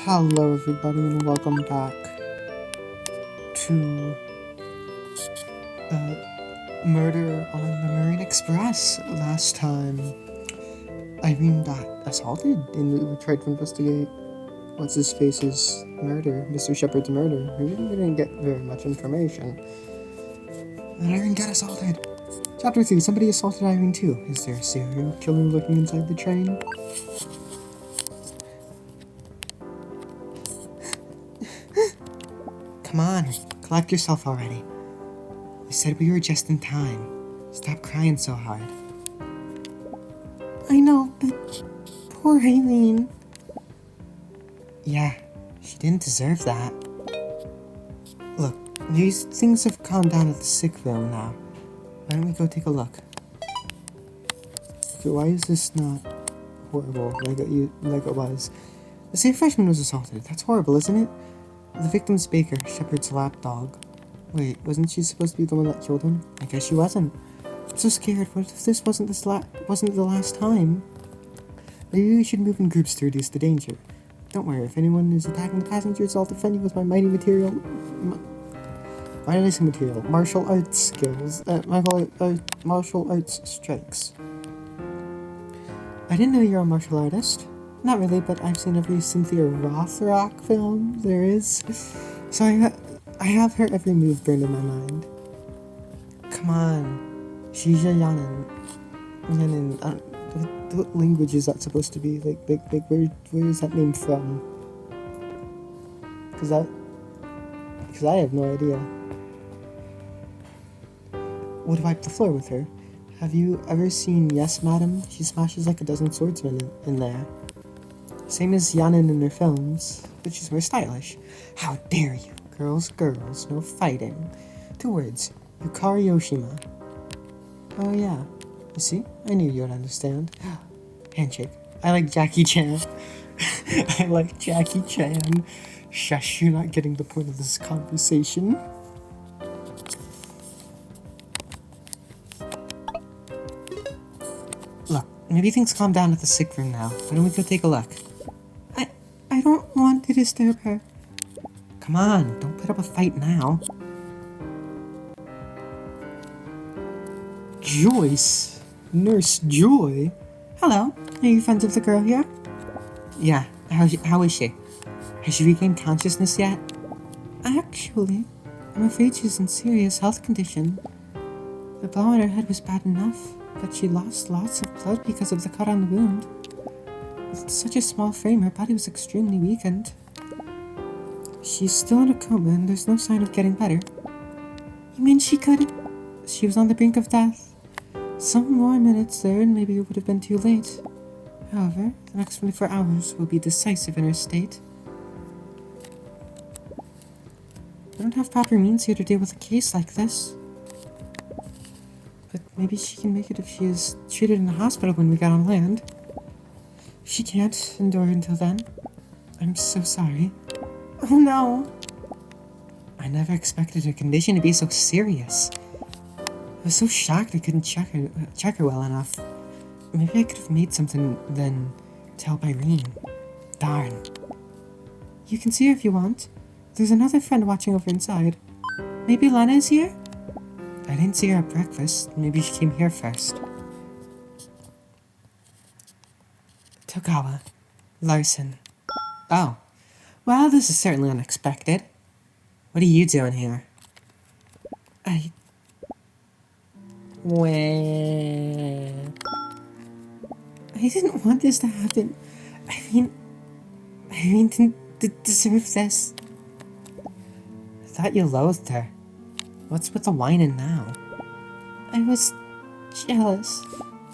Hello everybody and welcome back to Murder on the Marine Express. Last time, Irene got assaulted and we tried to investigate what's-his-face's murder, Mr. Shepard's murder. We didn't get very much information. And Irene got assaulted. Chapter 3, somebody assaulted Irene too. Is there a serial killer lurking inside the train? Come on, collect yourself already. You said we were just in time. Stop crying so hard. I know, but poor Irene. Yeah, she didn't deserve that. Look, these things have calmed down at the sick room now. Why don't we go take a look? Okay, why is this not horrible like it was? The same freshman was assaulted. That's horrible, isn't it? The victim's Baker, Shepard's lapdog. Wait, wasn't she supposed to be the one that killed him? I guess she wasn't. I'm so scared. What if this wasn't the last time? Maybe we should move in groups to reduce the danger. Don't worry, if anyone is attacking the passengers, I'll defend you with my mighty material. Why did I say material? Martial arts skills. Martial arts strikes. I didn't know you're a martial artist. Not really, but I've seen every Cynthia Rothrock film there is. So I have her every move burned in my mind. Come on. She's a Yanin. What language is that supposed to be? Like where is that name from? Because I have no idea. Would wipe the floor with her. Have you ever seen Yes, Madam? She smashes like a dozen swordsmen in there. Same as Yanin in her films, but she's more stylish. How dare you? Girls, no fighting. 2 words. Yukari Oshima. Oh yeah. You see? I knew you would understand. Handshake. I like Jackie Chan. I like Jackie Chan. Shush, you're not getting the point of this conversation. Look, maybe things calm down at the sick room now. Why don't we go take a look? I don't want to disturb her. Come on, don't put up a fight now. Joyce? Nurse Joy? Hello, are you friends of the girl here? Yeah, how is she? Has she regained consciousness yet? Actually, I'm afraid she's in serious health condition. The blow on her head was bad enough, but she lost lots of blood because of the cut on the wound. With such a small frame, her body was extremely weakened. She's still in a coma and there's no sign of getting better. You mean she was on the brink of death? Some more minutes there and maybe it would have been too late. However, the next 24 hours will be decisive in her state. We don't have proper means here to deal with a case like this. But maybe she can make it if she is treated in the hospital when we get on land. She can't endure until then. I'm so sorry. Oh no! I never expected her condition to be so serious. I was so shocked I couldn't check her well enough. Maybe I could have made something then to help Irene. Darn. You can see her if you want. There's another friend watching over inside. Maybe Lena is here? I didn't see her at breakfast. Maybe she came here first. Togawa. Larson. Oh. Well, this is certainly unexpected. What are you doing here? Well... I didn't want this to happen. I mean, didn't deserve this. I thought you loathed her. What's with the whining now? I was jealous.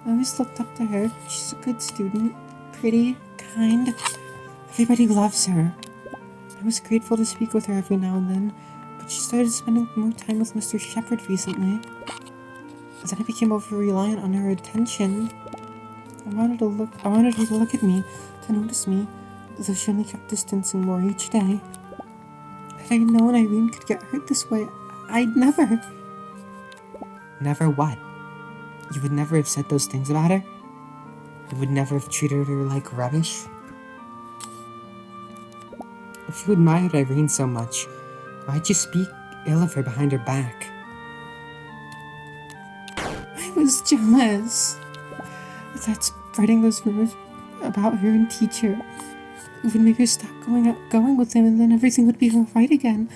I always looked up to her. She's a good student. Pretty, kind. Everybody loves her. I was grateful to speak with her every now and then, but she started spending more time with Mr. Shepard recently. And then I became over-reliant on her attention. I wanted her to look at me, to notice me, though she only kept distancing more each day. Had I known Irene could get hurt this way, I'd never... Never what? You would never have said those things about her? You would never have treated her like rubbish? If you admired Irene so much, why'd you speak ill of her behind her back? I was jealous. That spreading those rumors about her and teacher would make her stop going with him, and then everything would be alright again.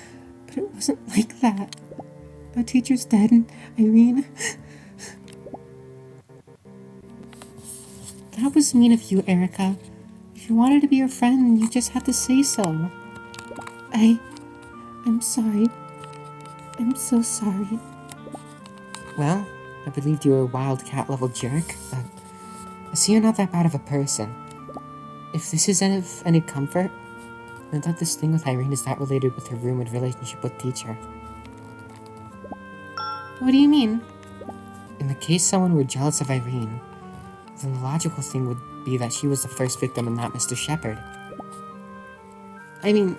But it wasn't like that. Our teacher's dead, and Irene... That was mean of you, Erica. If you wanted to be her friend, you just had to say so. I'm sorry. I'm so sorry. Well, I believed you were a wildcat-level jerk, but I see you're not that bad of a person. If this is of any comfort, then that this thing with Irene is not related with her rumored relationship with teacher. What do you mean? In the case someone were jealous of Irene, then the logical thing would be that she was the first victim and not Mr. Shepard. I mean,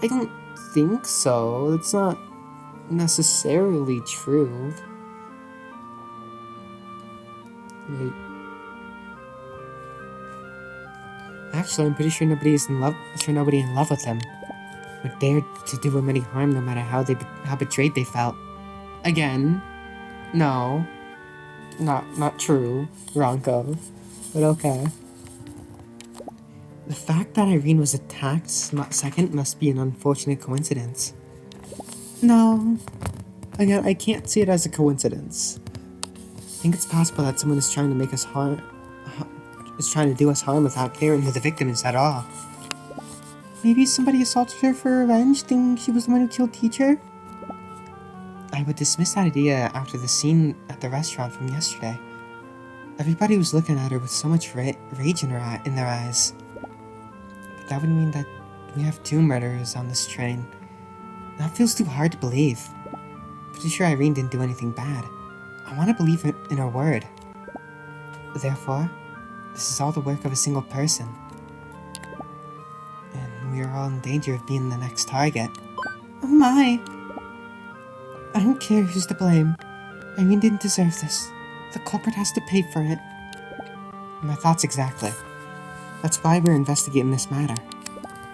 I don't think so. It's not necessarily true. Wait. Actually, I'm pretty sure nobody in love with him would dare to do him any harm, no matter how betrayed they felt. Again, no, not true, Ronco, but okay. The fact that Irene was attacked second must be an unfortunate coincidence. No, again, I can't see it as a coincidence. I think it's possible that someone is trying to make us is trying to do us harm without caring who the victim is at all. Maybe somebody assaulted her for revenge, thinking she was the one who killed teacher? I would dismiss that idea after the scene at the restaurant from yesterday. Everybody was looking at her with so much rage in their eyes. But that would mean that we have two murderers on this train. That feels too hard to believe. Pretty sure Irene didn't do anything bad. I want to believe in her word. Therefore, this is all the work of a single person. And we are all in danger of being the next target. Oh my! I don't care who's to blame. Irene didn't deserve this. The culprit has to pay for it. My thoughts exactly. That's why we're investigating this matter.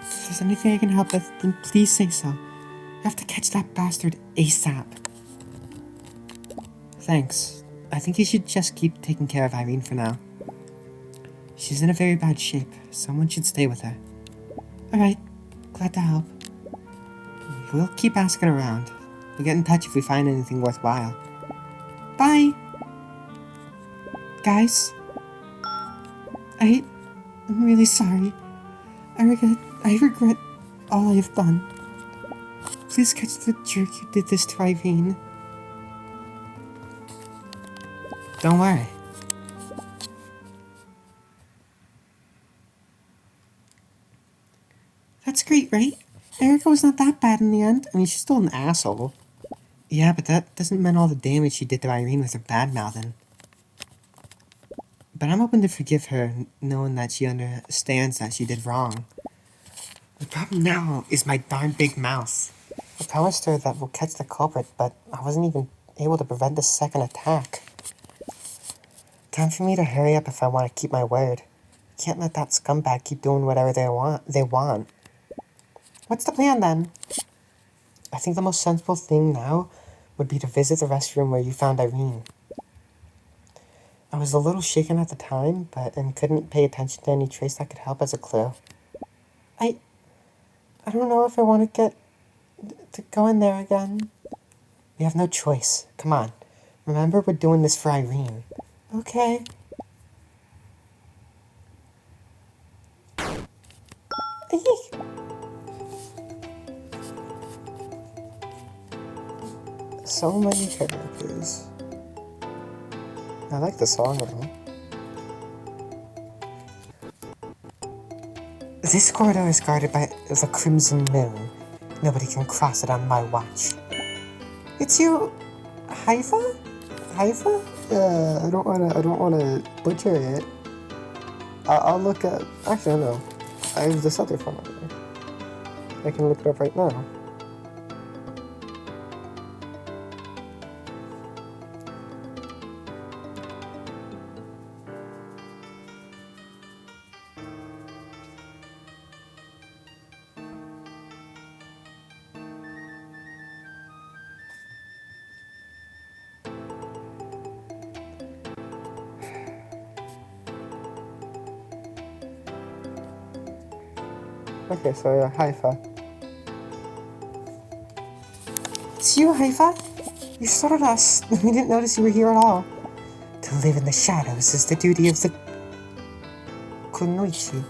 If there's anything I can help with, then please say so. I have to catch that bastard ASAP. Thanks. I think you should just keep taking care of Irene for now. She's in a very bad shape. Someone should stay with her. Alright. Glad to help. We'll keep asking around. We'll get in touch if we find anything worthwhile. Bye! Guys? I'm really sorry. I regret all I have done. Please catch the jerk who did this to Irene. Don't worry. That's great, right? Erica was not that bad in the end. I mean, she's still an asshole. Yeah, but that doesn't mean all the damage she did to Irene with her bad-mouthing. But I'm open to forgive her, knowing that she understands that she did wrong. The problem now is my darn big mouth. I promised her that we'll catch the culprit, but I wasn't even able to prevent the second attack. Time for me to hurry up if I want to keep my word. Can't let that scumbag keep doing whatever they want. What's the plan then? I think the most sensible thing now would be to visit the restroom where you found Irene. I was a little shaken at the time, and couldn't pay attention to any trace that could help as a clue. I don't know if I want to go in there again. We have no choice. Come on. Remember, we're doing this for Irene. Okay. So many characters. I like the song though. This corridor is guarded by the Crimson Moon. Nobody can cross it on my watch. It's you, Haifa? Haifa? I don't wanna butcher it. I'll look up. Actually, no. I have this other phone number. I can look it up right now. Okay, so yeah, Haifa. It's you, Haifa? You startled us. We didn't notice you were here at all. To live in the shadows is the duty of the Kunoichi.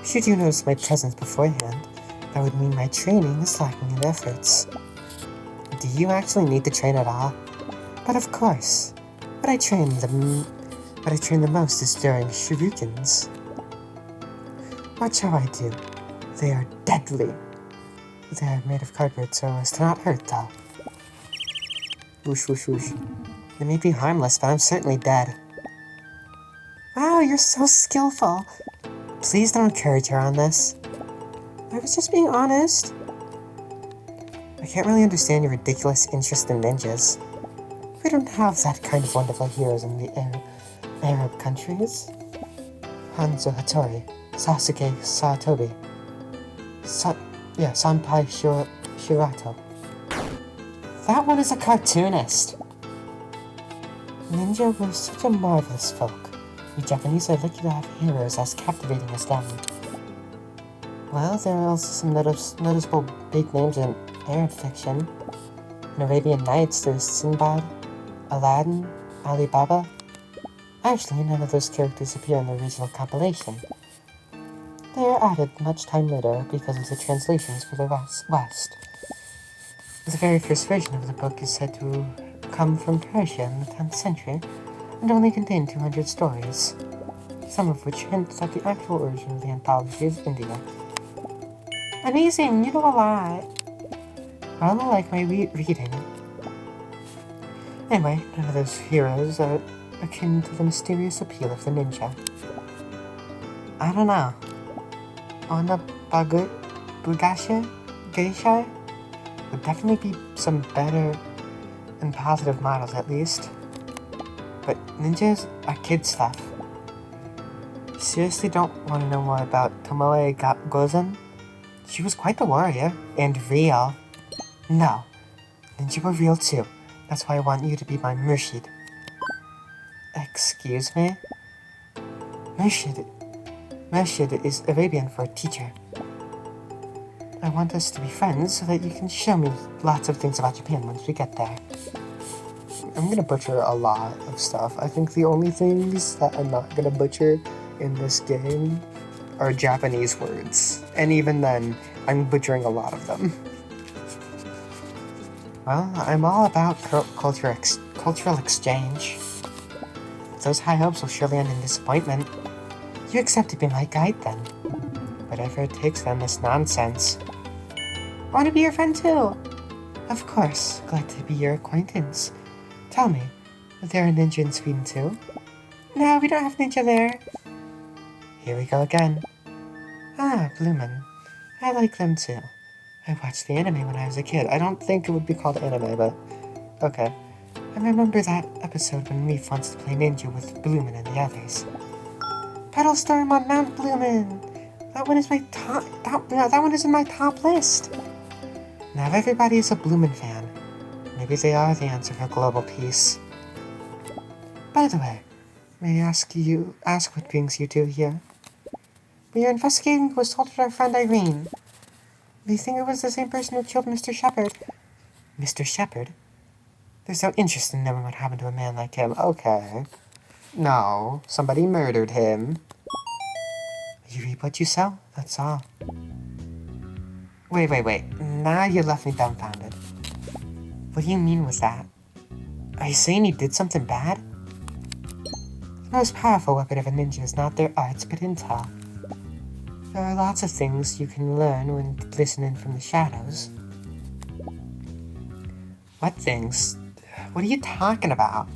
Should you notice my presence beforehand, that would mean my training is lacking in efforts. Do you actually need to train at all? But of course. What I train the most is during shurikens. Watch how I do. They are deadly. They are made of cardboard so as to not hurt, though. Whoosh, whoosh, whoosh. They may be harmless, but I'm certainly dead. Wow, you're so skillful. Please don't encourage her on this. I was just being honest. I can't really understand your ridiculous interest in ninjas. We don't have that kind of wonderful heroes in the Arab countries. Hanzo Hattori, Sasuke Satobi, Sanpai Shirato. That one is a cartoonist. Ninja were such a marvelous folk. We Japanese are lucky to have heroes as captivating as them. Well, there are also some noticeable big names in Arab fiction. In Arabian Nights, there's Sinbad, Aladdin, Ali Baba. Actually, none of those characters appear in the original compilation. They are added much time later because of the translations for the West. The very first version of the book is said to come from Persia in the 10th century and only contain 200 stories, some of which hint at the actual origin of the anthology is India. Amazing, you know a lot. Well, I like my reading. Anyway, none of those heroes are akin to the mysterious appeal of the ninja. I don't know. Ona Geisha would definitely be some better and positive models at least. But ninjas are kid stuff. Seriously don't want to know more about Tomoe Gozen? She was quite the warrior, and real. No, ninja were real too. That's why I want you to be my Murshid. Excuse me? Murshid is Arabian for teacher. I want us to be friends so that you can show me lots of things about Japan once we get there. I'm gonna butcher a lot of stuff. I think the only things that I'm not gonna butcher in this game are Japanese words. And even then, I'm butchering a lot of them. Well, I'm all about cultural exchange. Those high hopes will surely end in disappointment. You accept to be my guide then. Whatever it takes then is nonsense. I want to be your friend too. Of course, glad to be your acquaintance. Tell me, are there a ninja in Sweden too? No, we don't have ninja there. Here we go again. Ah, Bloomin'. I like them too. I watched the anime when I was a kid. I don't think it would be called anime, but okay. I remember that episode when Leaf wants to play ninja with Bloomin' and the others. Petal Storm on Mount Bloomin'! That one is my that one is in my top list. Now everybody is a Bloomin' fan. Maybe they are the answer for global peace. By the way, may I ask what brings you two here? We are investigating who assaulted our friend Irene. We think it was the same person who killed Mr. Shepard. Mr. Shepard? There's no interest in knowing what happened to a man like him. Okay. No, somebody murdered him. You reap what you sow, that's all. Wait. Now you left me dumbfounded. What do you mean with that? Are you saying he did something bad? The most powerful weapon of a ninja is not their arts, but intel. There are lots of things you can learn when listening from the shadows. What things? What are you talking about?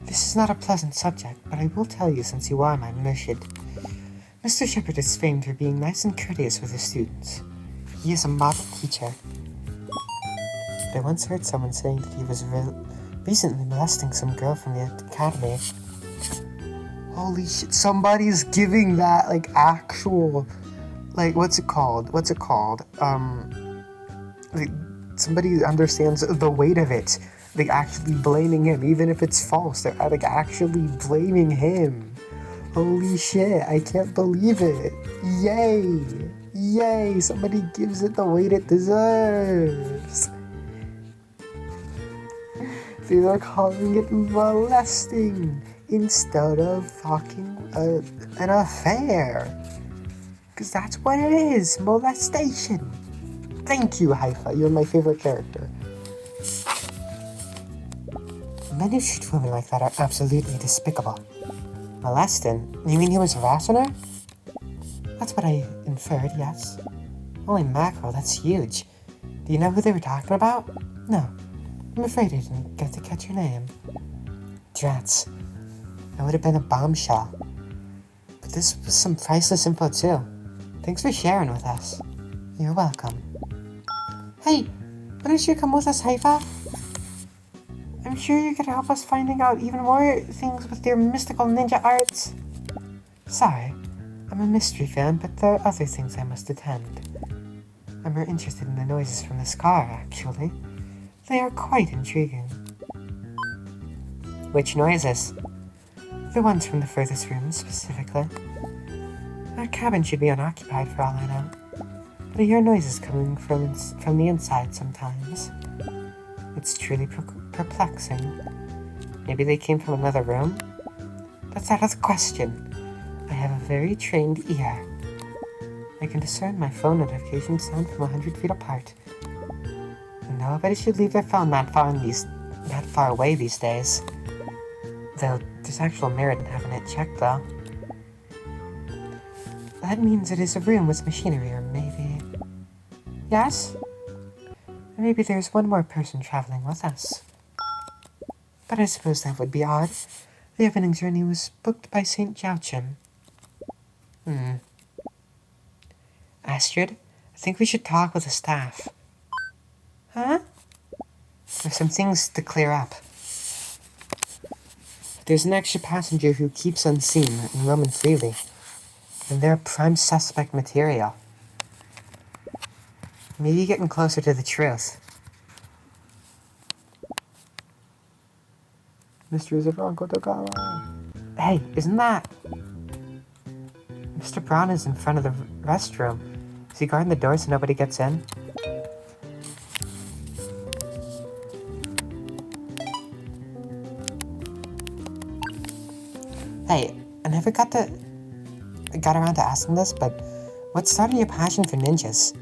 This is not a pleasant subject, but I will tell you since you are my Murshid. Mr. Shepard is famed for being nice and courteous with his students. He is a model teacher. I once heard someone saying that he was recently molesting some girl from the academy. Holy shit, somebody's giving that, like, actual, like, what's it called? Like, somebody understands the weight of it. Like, actually blaming him, even if it's false, they're, like, actually blaming him. Holy shit, I can't believe it. Yay! Yay! Somebody gives it the weight it deserves. They are calling it molesting instead of fucking an affair. Because that's what it is, molestation. Thank you, Haifa. You're my favorite character. Men who shoot women like that are absolutely despicable. Molesting? You mean he was harassing her? That's what I inferred, yes. Holy mackerel, that's huge. Do you know who they were talking about? No. I'm afraid I didn't get to catch your name. Drats. That would have been a bombshell. But this was some priceless info too. Thanks for sharing with us. You're welcome. Hey, why don't you come with us, Haifa? I'm sure you could help us finding out even more things with your mystical ninja arts. Sorry, I'm a mystery fan, but there are other things I must attend. I'm more interested in the noises from this car, actually. They are quite intriguing. Which noises? The ones from the furthest room, specifically. Our cabin should be unoccupied for all I know, but I hear noises coming from the inside sometimes. It's truly perplexing. Maybe they came from another room? That's out of the question. I have a very trained ear. I can discern my phone notification sound from 100 feet apart. Nobody should leave their phone that far away these days. Though there's actual merit in having it checked, though. That means it is a room with machinery, or maybe... Yes? Maybe there's one more person traveling with us. But I suppose that would be odd. The evening journey was booked by St. Joachim. Astrid, I think we should talk with the staff. Huh? There's some things to clear up. There's an extra passenger who keeps unseen and roaming freely. And they're prime suspect material. Maybe getting closer to the truth. Mysteries of Uncle Togawa. Hey, isn't that... Mr. Brown is in front of the restroom. Is he guarding the door so nobody gets in? Hey, I never got around to asking this, but what started your passion for ninjas?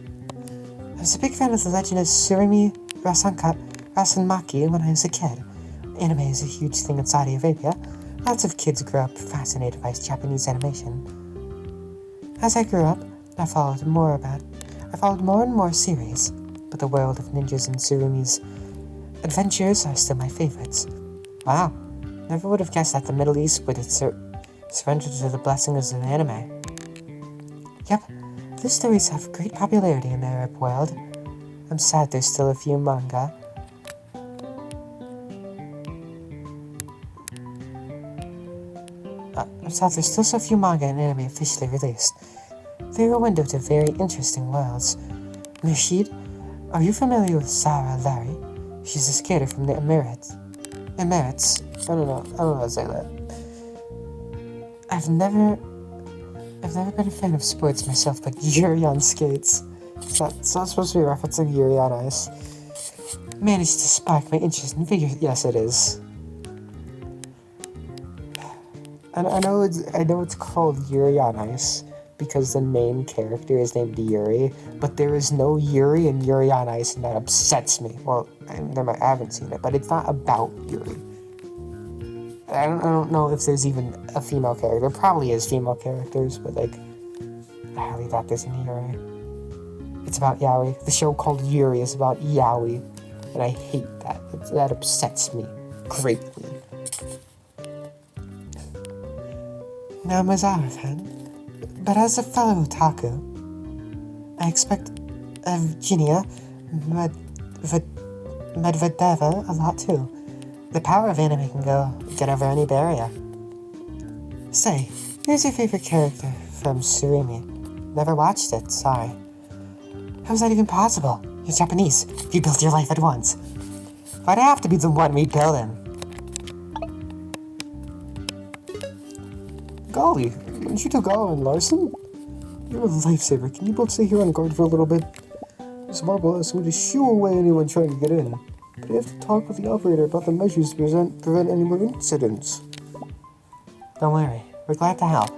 I was a big fan of the legend of Surimi Rasenmaki when I was a kid. Anime is a huge thing in Saudi Arabia. Lots of kids grow up fascinated by Japanese animation. As I grew up, I followed more and more series, but the world of ninjas and Surimi's adventures are still my favorites. Wow, never would have guessed that the Middle East would surrender to the blessings of anime. Yep, these stories have great popularity in the Arab world. I'm sad there's still a few manga. And anime officially released. They're a window to very interesting worlds. Rashid, are you familiar with Sarah Larry? She's a skater from the Emirates. I don't know how to say that. I've never been a fan of sports myself, but Yuri on skates. It's not supposed to be referencing Yuri on Ice. Managed to spark my interest in figure. Yes, it is. And I know it's called Yuri on Ice because the main character is named Yuri, but there is no Yuri in Yuri on Ice, and that upsets me. Well, I haven't seen it, but it's not about Yuri. I don't know if there's even a female character. There probably is female characters, but I highly doubt there's any Yuri. It's about yaoi. The show called Yuri is about yaoi, and I hate that. That upsets me greatly. Now Mazaru-fan, but as a fellow otaku, I expect Evgenia Medvedeva a lot too. The power of anime can get over any barrier. Say, who's your favorite character from Surimi? Never watched it, sorry. How's that even possible? You're Japanese. You built your life at once. Why'd I have to be the one rebuilding? Golly, aren't you Togawa and Larson? You're a lifesaver. Can you both stay here on guard for a little bit? This marble is going to shoo away anyone trying to get in. But I have to talk with the operator about the measures to prevent any more incidents. Don't worry, we're glad to help.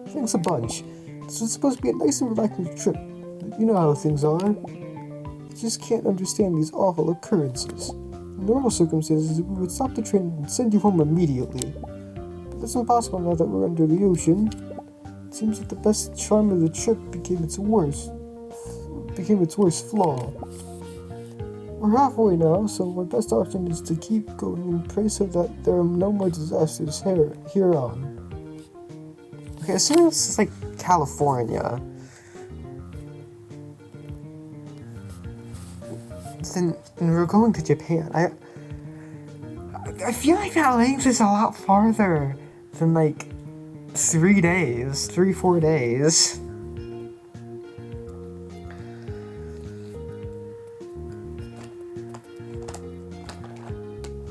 Thanks a bunch. This was supposed to be a nice and relaxing trip, but you know how things are. You just can't understand these awful occurrences. In normal circumstances, we would stop the train and send you home immediately. But that's impossible now that we're under the ocean. It seems that the best charm of the trip became its worst flaw. We're halfway now, so my best option is to keep going and pray so that there are no more disasters here on. Okay, assuming this is like California, then we're going to Japan. I feel like that length is a lot farther than like 4 days. The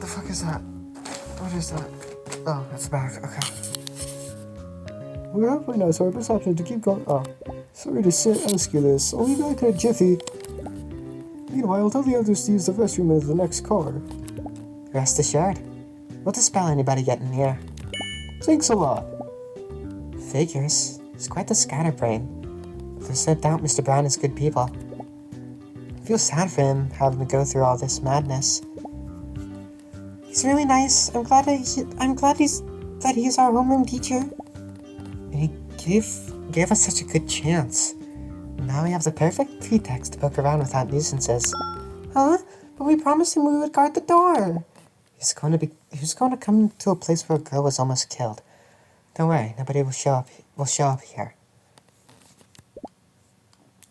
fuck is that? What is that? Oh, that's back. Okay. We're halfway now, so our best option is to keep going. Oh, sorry to ask you this. I'll be back in a jiffy. Meanwhile, tell the others to use the restroom in the next car. Rest assured, we'll dispel anybody getting here. Thanks a lot. Figures. He's quite the scatterbrain. But there's no doubt Mr. Brown is good people. I feel sad for him having to go through all this madness. He's really nice. I'm glad he's our homeroom teacher. And he gave us such a good chance. Now we have the perfect pretext to poke around without nuisances. Huh? But we promised him we would guard the door. He's going to come to a place where a girl was almost killed. Don't worry, nobody will show up here.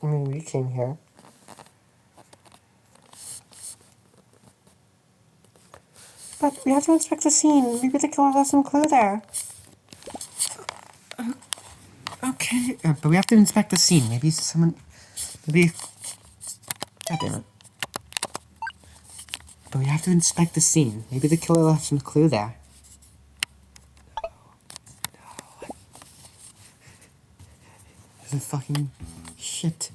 I mean, we came here. But we have to inspect the scene. Maybe the killer left some clue there. Okay, but we have to inspect the scene. Maybe. God damn it. But we have to inspect the scene. Maybe the killer left some clue there. No. The fucking shit.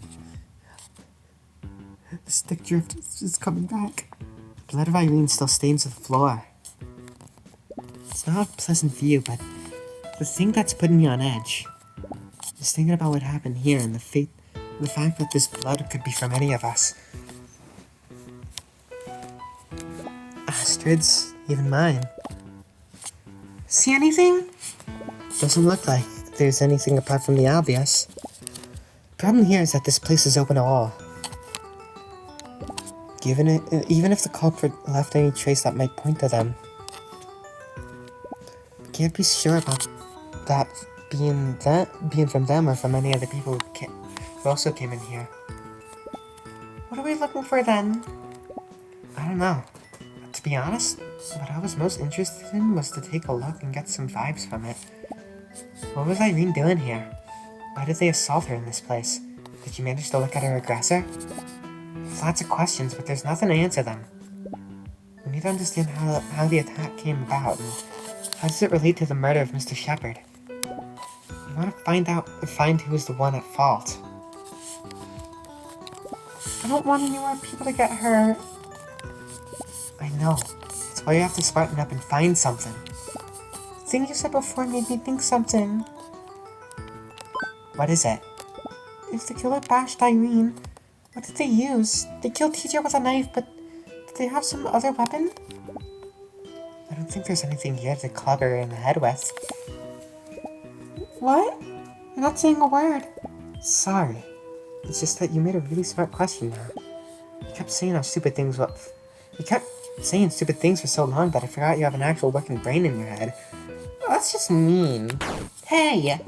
The stick drift is coming back. Blood of Irene still stains the floor. It's not a pleasant view, but the thing that's putting me on edge is thinking about what happened here and the fact that this blood could be from any of us. Astrid's, even mine. See anything? Doesn't look like there's anything apart from the obvious. The problem here is that this place is open to all. Even if the culprit left any trace that might point to them. We can't be sure about that being from them or from any other people who also came in here. What are we looking for then? I don't know. To be honest, what I was most interested in was to take a look and get some vibes from it. What was Irene doing here? Why did they assault her in this place? Did she manage to look at her aggressor? There's lots of questions, but there's nothing to answer them. We need to understand how the attack came about, and how does it relate to the murder of Mr. Shepard? We want to find who is the one at fault. I don't want any more people to get hurt. I know. That's why you have to smarten up and find something. The thing you said before made me think something. What is it? If the killer bashed Irene, what did they use? They killed TJ with a knife, but did they have some other weapon? I don't think there's anything here to club her in the head with. What? You're not saying a word. Sorry. It's just that you made a really smart question now. You kept saying stupid things for so long that I forgot you have an actual working brain in your head. Well, that's just mean. Hey!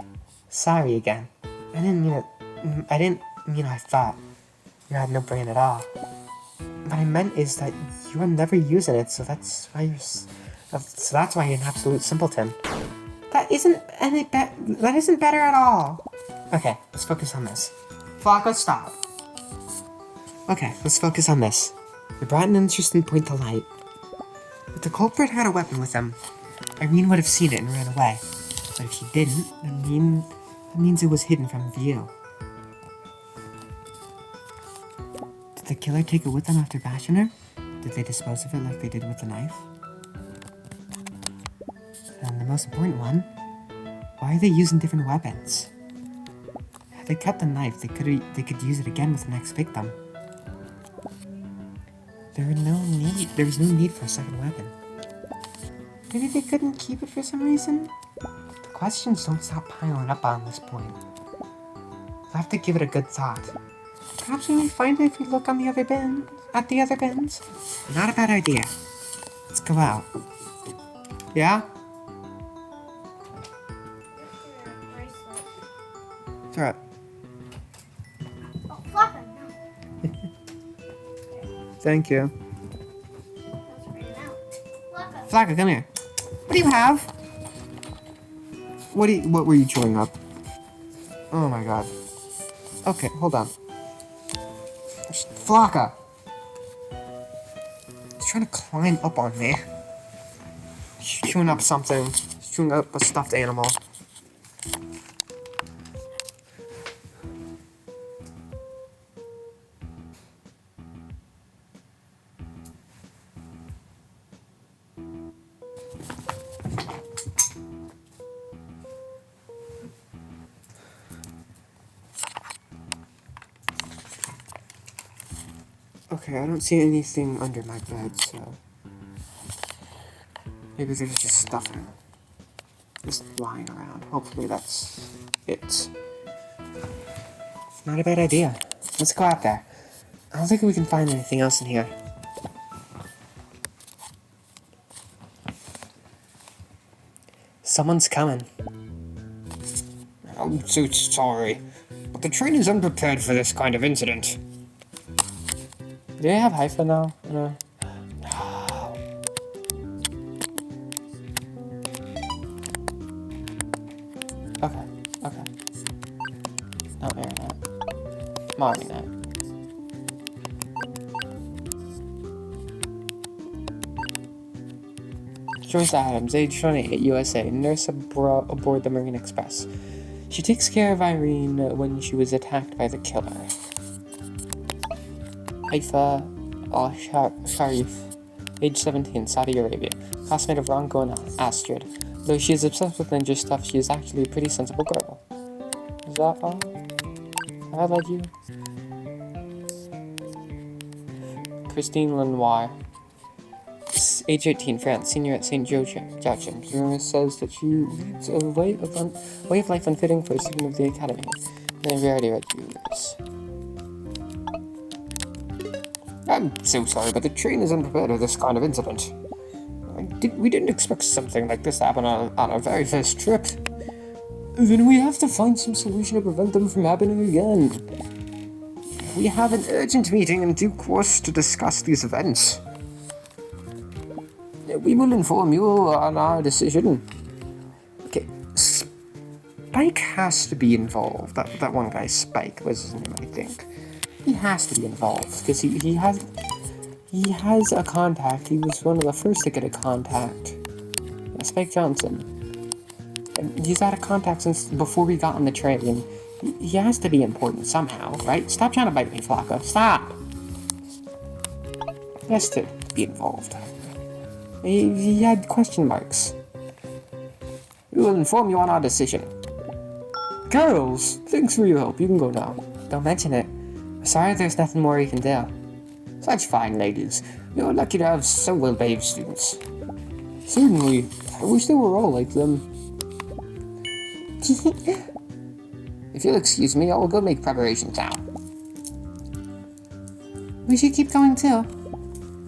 Sorry again. I didn't mean I thought you had no brain at all. What I meant is that you were never using it, so that's why you're an absolute simpleton. That isn't better at all. Okay, let's focus on this. Flocko, stop. Okay, let's focus on this. You brought an interesting point to light. If the culprit had a weapon with him, Irene would have seen it and ran away. But if she didn't, that means it was hidden from view. Did the killer take it with them after bashing her? Did they dispose of it like they did with the knife? And the most important one, why are they using different weapons? Had they kept the knife, they could use it again with the next victim. There was no need for a second weapon. Maybe they couldn't keep it for some reason? The questions don't stop piling up on this point. We'll have to give it a good thought. Perhaps we may find it if we look on the other bins. At the other bins. Not a bad idea. Let's go out. Yeah? Throw it. Oh, Flopper, no. Thank you. That's right now. Flopper. Flocka, come here. What do you have? What were you chewing up? Oh my god. Okay, hold on. Flocka! He's trying to climb up on me. He's chewing up something. He's chewing up a stuffed animal. Okay, I don't see anything under my bed, so... Maybe there's just stuff just lying around. Hopefully that's it. Not a bad idea. Let's go out there. I don't think we can find anything else in here. Someone's coming. I'm so sorry, but the train is unprepared for this kind of incident. Do they have Haifa now? No. No. Okay, okay. No internet. Marionette. Joyce Adams, age 28, USA, nurse aboard the Marine Express. She takes care of Irene when she was attacked by the killer. Haifa al-Sharif, age 17, Saudi Arabia, classmate of Rongo and Astrid. Though she is obsessed with ninja stuff, she is actually a pretty sensible girl. Is that all? Have I led you? Christine Lenoir, age 18, France, senior at St. Joachim. Rumor says that she leads a way of life unfitting for a student of the academy. They already read yours. I'm so sorry, but the train is unprepared for this kind of incident. We didn't expect something like this to happen on our very first trip. Then we have to find some solution to prevent them from happening again. We have an urgent meeting in due course to discuss these events. We will inform you on our decision. Okay, Spike has to be involved. That one guy, Spike, was his name, I think. He has to be involved because he has a contact. He was one of the first to get a contact. Spike Johnson. And he's had a contact since before we got on the train. He has to be important somehow, right? Stop trying to bite me, Flocka. Stop! He has to be involved. He had question marks. We will inform you on our decision. Girls, thanks for your help. You can go now. Don't mention it. Sorry, there's nothing more you can do. Such fine ladies. You're lucky to have so well-behaved students. Certainly. I wish they were all like them. If you'll excuse me, I will go make preparations now. We should keep going too.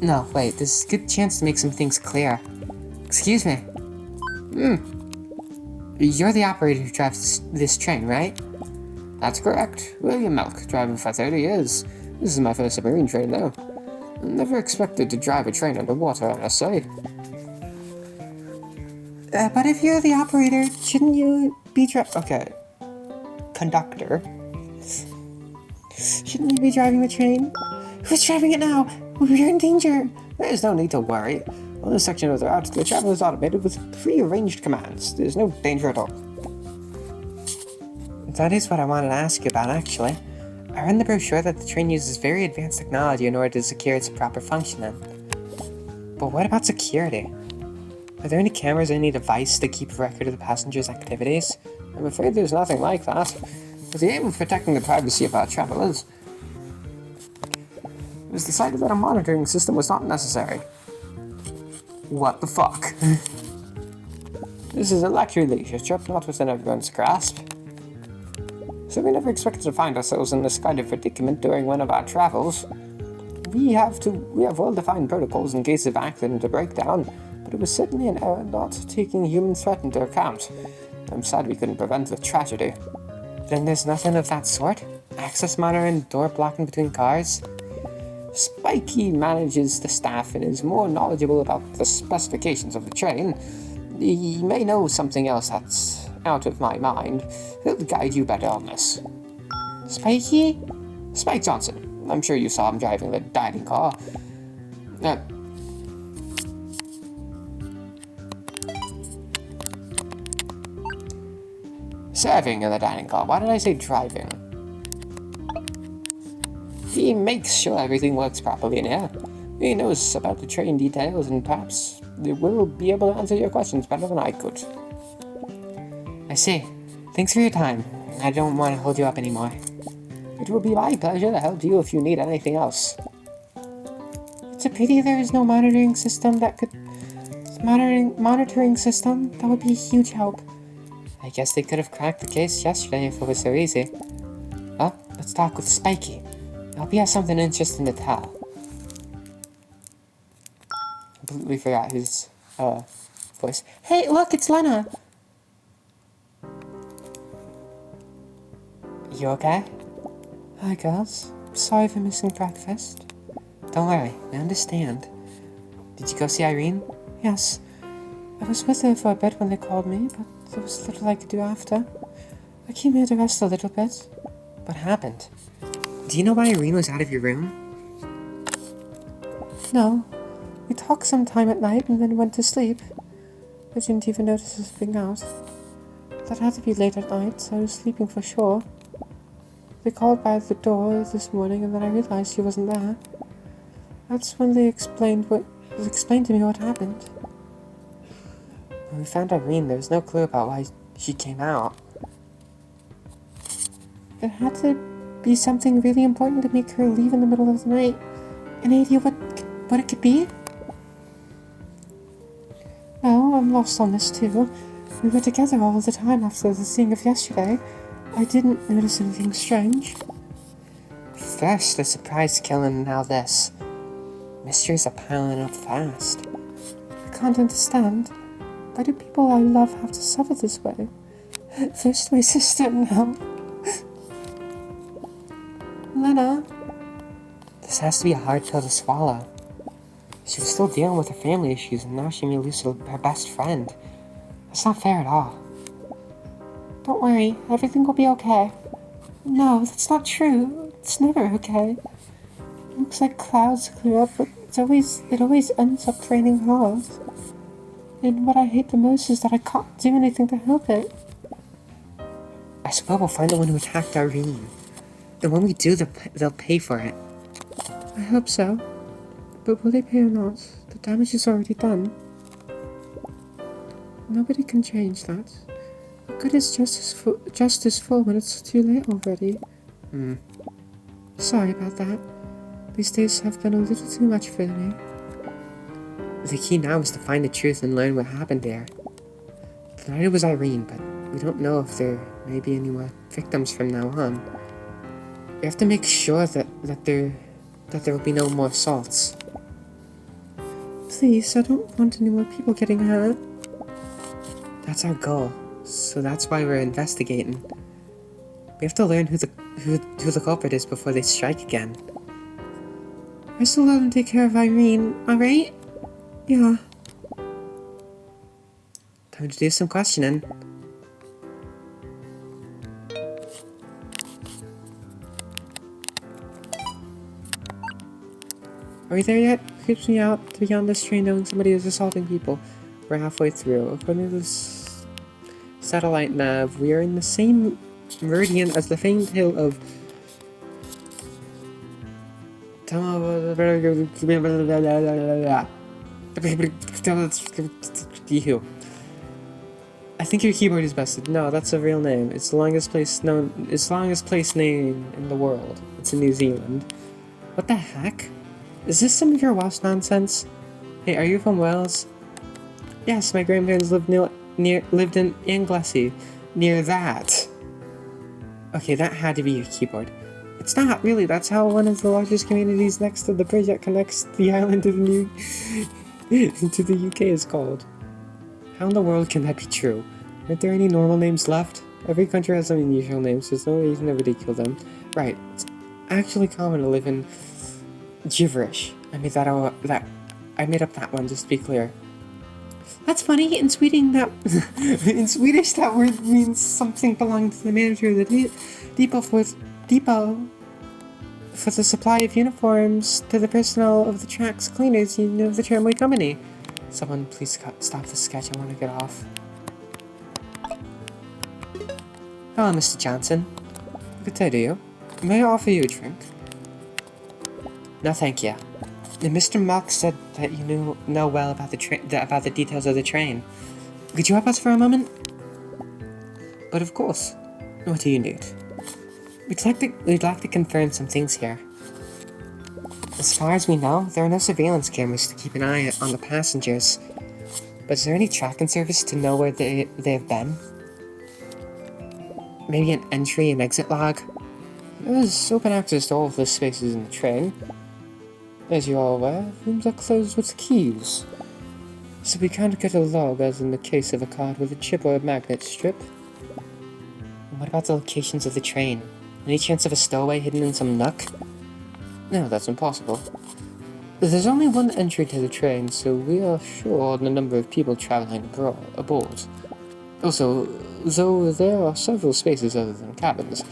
No, wait, this is a good chance to make some things clear. Excuse me. You're the operator who drives this train, right? That's correct. William Milk, driving for 30 years. This is my first submarine train, though. Never expected to drive a train underwater, I must say. But if you're the operator, shouldn't you be okay. Conductor. Shouldn't you be driving the train? Who's driving it now? We're in danger. There's no need to worry. On this section of the route, the travel is automated with pre-arranged commands. There's no danger at all. That is what I wanted to ask you about, actually. I read in the brochure that the train uses very advanced technology in order to secure its proper functioning. But what about security? Are there any cameras or any device to keep a record of the passengers' activities? I'm afraid there's nothing like that. With the aim of protecting the privacy of our travelers, it was decided that a monitoring system was not necessary. What the fuck? This is a luxury leisure trip, not within everyone's grasp. So we never expected to find ourselves in this kind of predicament during one of our travels. We have well-defined protocols in case of accident or breakdown, but it was certainly an error not taking human threat into account. I'm sad we couldn't prevent the tragedy. Then there's nothing of that sort? Access monitoring, door blocking between cars? Spikey manages the staff and is more knowledgeable about the specifications of the train. He may know something else that's out of my mind. He'll guide you better on this. Spikey? Spike Johnson. I'm sure you saw him driving the dining car. Serving in the dining car. Why did I say driving? He makes sure everything works properly in here. He knows about the train details and perhaps he will be able to answer your questions better than I could. I see. Thanks for your time. I don't want to hold you up anymore. It will be my pleasure to help you if you need anything else. It's a pity there is no monitoring system that could... Monitoring system? That would be a huge help. I guess they could have cracked the case yesterday if it was so easy. Well, let's talk with Spikey. I hope he has something interesting to tell. Completely forgot his, voice. Hey, look, it's Lena! You okay? Hi, girls. Sorry for missing breakfast. Don't worry, I understand. Did you go see Irene? Yes. I was with her for a bit when they called me, but there was little I could do after. I came here to rest a little bit. What happened? Do you know why Irene was out of your room? No. We talked some time at night and then went to sleep. I didn't even notice us being out. That had to be late at night, so I was sleeping for sure. They called by the door this morning and then I realized she wasn't there. That's when they explained to me what happened. When we found Irene, there was no clue about why she came out. It had to be something really important to make her leave in the middle of the night. Any idea what it could be? No, I'm lost on this too. We were together all the time after the scene of yesterday. I didn't notice anything strange. First the surprise killing and now this. Mysteries are piling up fast. I can't understand. Why do people I love have to suffer this way? First my sister, now Lena. This has to be a hard pill to swallow. She was still dealing with her family issues and now she may lose her best friend. That's not fair at all. Don't worry, everything will be okay. No, that's not true. It's never okay. It looks like clouds clear up, but it always ends up raining hard. And what I hate the most is that I can't do anything to help it. I suppose we'll find the one who attacked Irene. And when we do, they'll pay for it. I hope so. But will they pay or not? The damage is already done. Nobody can change that. What good is justice for when it's too late already? Sorry about that. These days have been a little too much for me. The key now is to find the truth and learn what happened there. The writer was Irene, but we don't know if there may be any more victims from now on. We have to make sure that there will be no more assaults. Please, I don't want any more people getting hurt. That's our goal, so that's why we're investigating. We have to learn who the culprit is before they strike again. I still let them take care of Irene, alright? Yeah. Time to do some questioning. Are we there yet? creeps me out to be on this train knowing somebody is assaulting people. We're halfway through. According to this satellite nav, we are in the same meridian as the famed hill of I think your keyboard is busted. No, that's a real name. It's the longest place known. It's the longest place name in the world. It's in New Zealand. What the heck? Is this some of your Welsh nonsense? Hey, are you from Wales? Yes, my grandparents lived in Anglesey, near that. Okay, that had to be your keyboard. It's not really. That's how one of the largest communities next to the bridge that connects the island to the UK is called. How in the world can that be true? Aren't there any normal names left? Every country has some unusual names, so there's no reason to ridicule them. Right, it's actually common to live in gibberish. I made up that one, just to be clear. That's funny. In Swedish, that word means something belonging to the manager of the depot for the supply of uniforms to the personnel of the tracks cleaners union of the tramway company. Someone please stop the sketch. I want to get off. Hello, Mr. Johnson. Good day to you. May I offer you a drink? No, thank you. Mr. Malk said that you know well about the details of the train. Could you help us for a moment? But of course. What do you need? We'd like to confirm some things here. As far as we know, there are no surveillance cameras to keep an eye on the passengers. But is there any tracking service to know where they have been? Maybe an entry and exit log? There's open access to all of the spaces in the train. As you're all aware, rooms are closed with keys. So we can't get a log as in the case of a card with a chip or a magnet strip. And what about the locations of the train? Any chance of a stowaway hidden in some nook? No, that's impossible. There's only one entry to the train, so we are sure on the number of people traveling aboard. Also, though there are several spaces other than cabins,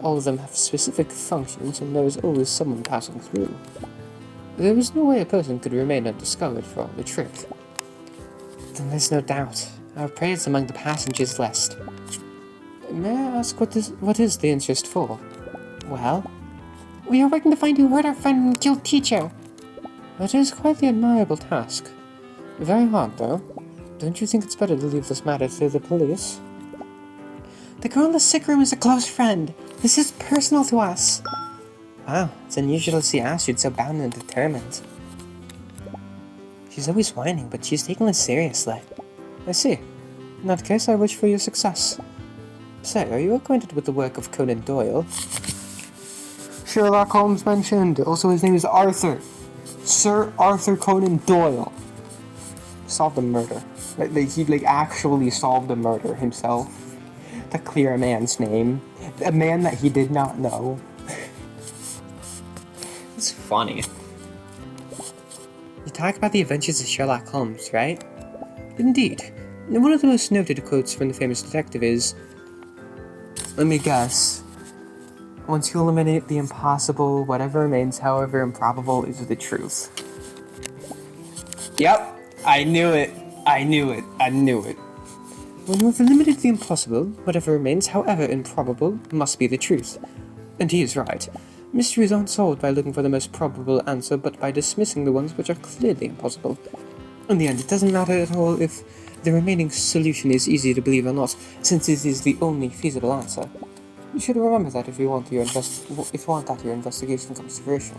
all of them have specific functions and there is always someone passing through. There is no way a person could remain undiscovered for all the trip. Then there's no doubt. Our prey is among the passengers list. May I ask what is the interest for? Well, we are working to find who hurt our friend and guild teacher. That is quite the admirable task. Very hard, though. Don't you think it's better to leave this matter to the police? The girl in the sick room is a close friend. This is personal to us. Wow, it's unusual to see Astrid so bound and determined. She's always whining, but she's taking this seriously. I see. In that case, I wish for your success. Say, are you acquainted with the work of Conan Doyle? Sherlock Holmes mentioned. Also, his name is Arthur. Sir Arthur Conan Doyle. Solved a murder. He actually solved a murder himself. To clear a man's name. A man that he did not know. It's funny. You talk about the adventures of Sherlock Holmes, right? Indeed. And one of the most noted quotes from the famous detective is, let me guess. Once you eliminate the impossible, whatever remains, however improbable, is the truth. Yep, I knew it. I knew it. I knew it. When you have eliminated the impossible, whatever remains, however improbable, must be the truth. And he is right. Mysteries aren't solved by looking for the most probable answer, but by dismissing the ones which are clearly impossible. In the end, it doesn't matter at all if the remaining solution is easy to believe or not, since it is the only feasible answer. You should remember that if you want that your investigation comes to fruition.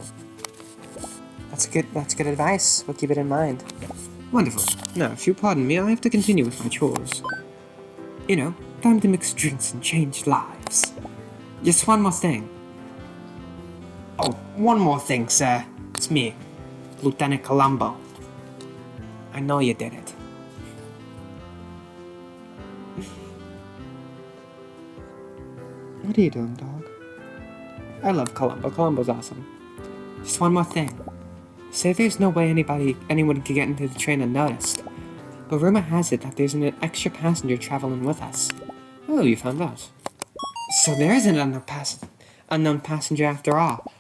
That's good advice. We'll keep it in mind. Wonderful. Now, if you pardon me, I have to continue with my chores. You know, time to mix drinks and change lives. Just one more thing. Oh, one more thing, sir. It's me, Lieutenant Columbo. I know you did it. What are you doing, dog? I love Columbo. Columbo's awesome. Just one more thing. Say there's no way anyone could get into the train unnoticed. But rumor has it that there's an extra passenger traveling with us. Oh, you found out. So there is an unknown passenger after all.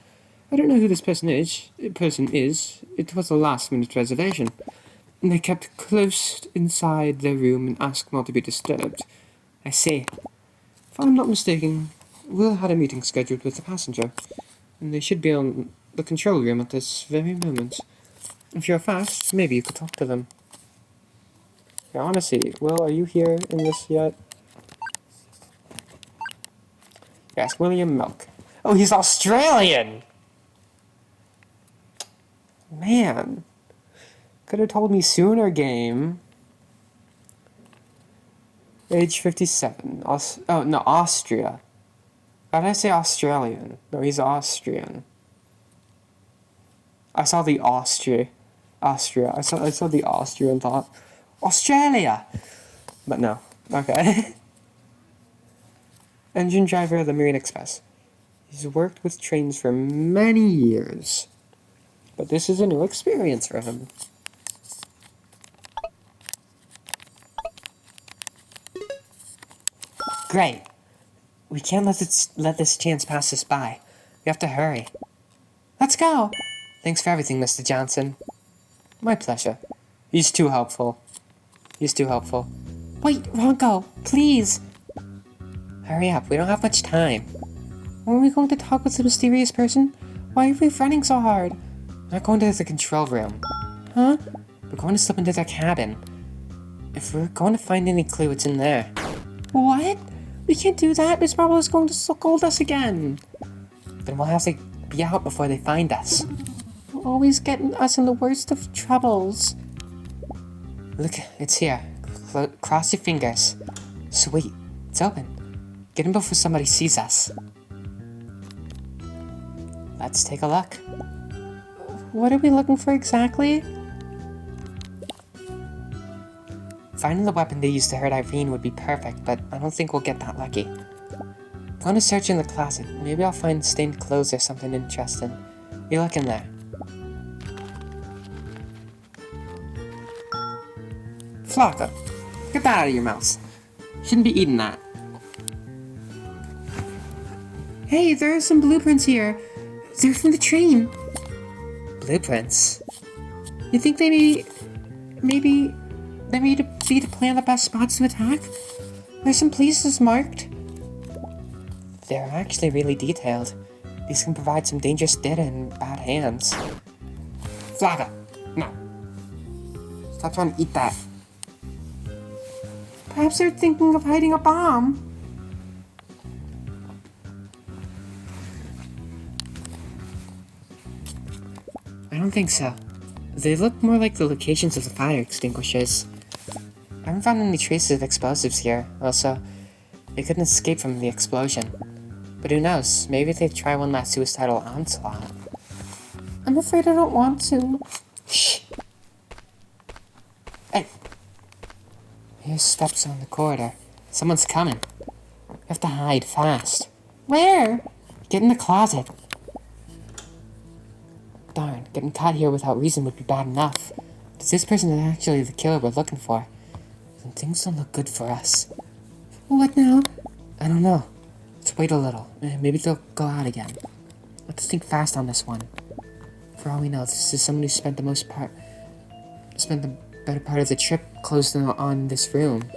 I don't know who this person is. It was a last-minute reservation. And they kept close inside their room and asked not to be disturbed. I see. If I'm not mistaken, Will had a meeting scheduled with the passenger, and they should be on the control room at this very moment. If you're fast, maybe you could talk to them. Yeah, honestly, Will, are you here in this yet? Yes, William Milk. Oh, he's Australian! Man. Could have told me sooner, game. Age 57. Oh, no, Austria. Why did I say Australian? No, he's Austrian. I saw the Austria. I saw the Austria and thought, Australia! But no. Okay. Engine driver of the Marine Express. He's worked with trains for many years. But this is a new experience for him. Great. We can't let this chance pass us by. We have to hurry. Let's go! Thanks for everything, Mr. Johnson. My pleasure. He's too helpful. Wait, Ronco, please! Hurry up, we don't have much time. When are we going to talk with the mysterious person? Why are we running so hard? We're not going to the control room. Huh? We're going to slip into their cabin. If we're going to find any clue, it's in there. What? We can't do that. Miss Marble is going to scold us again. Then we'll have to be out before they find us. You're always getting us in the worst of troubles. Look, it's here. Cross your fingers. Sweet. It's open. Get in before somebody sees us. Let's take a look. What are we looking for exactly? Finding the weapon they used to hurt Irene would be perfect, but I don't think we'll get that lucky. I'm going to search in the closet. Maybe I'll find stained clothes or something interesting. You look in there. Flocka, get that out of your mouth. Shouldn't be eating that. Hey, there are some blueprints here. They're from the train. Blueprints? You think they may be to plan the best spots to attack? There's some places marked. They're actually really detailed. These can provide some dangerous data in bad hands. Flocka, no. Stop trying to eat that. Perhaps they're thinking of hiding a bomb. I don't think so. They look more like the locations of the fire extinguishers. I haven't found any traces of explosives here. Also, they couldn't escape from the explosion. But who knows? Maybe they'd try one last suicidal onslaught. I'm afraid I don't want to. Shh! Hey! Here's steps on the corridor. Someone's coming. We have to hide fast. Where? Get in the closet. Darn, getting caught here without reason would be bad enough. But this person is actually the killer we're looking for. And things don't look good for us. What now? I don't know. Let's wait a little. Maybe they'll go out again. Let's think fast on this one. For all we know, this is someone who spent the better part of the trip closed on this room.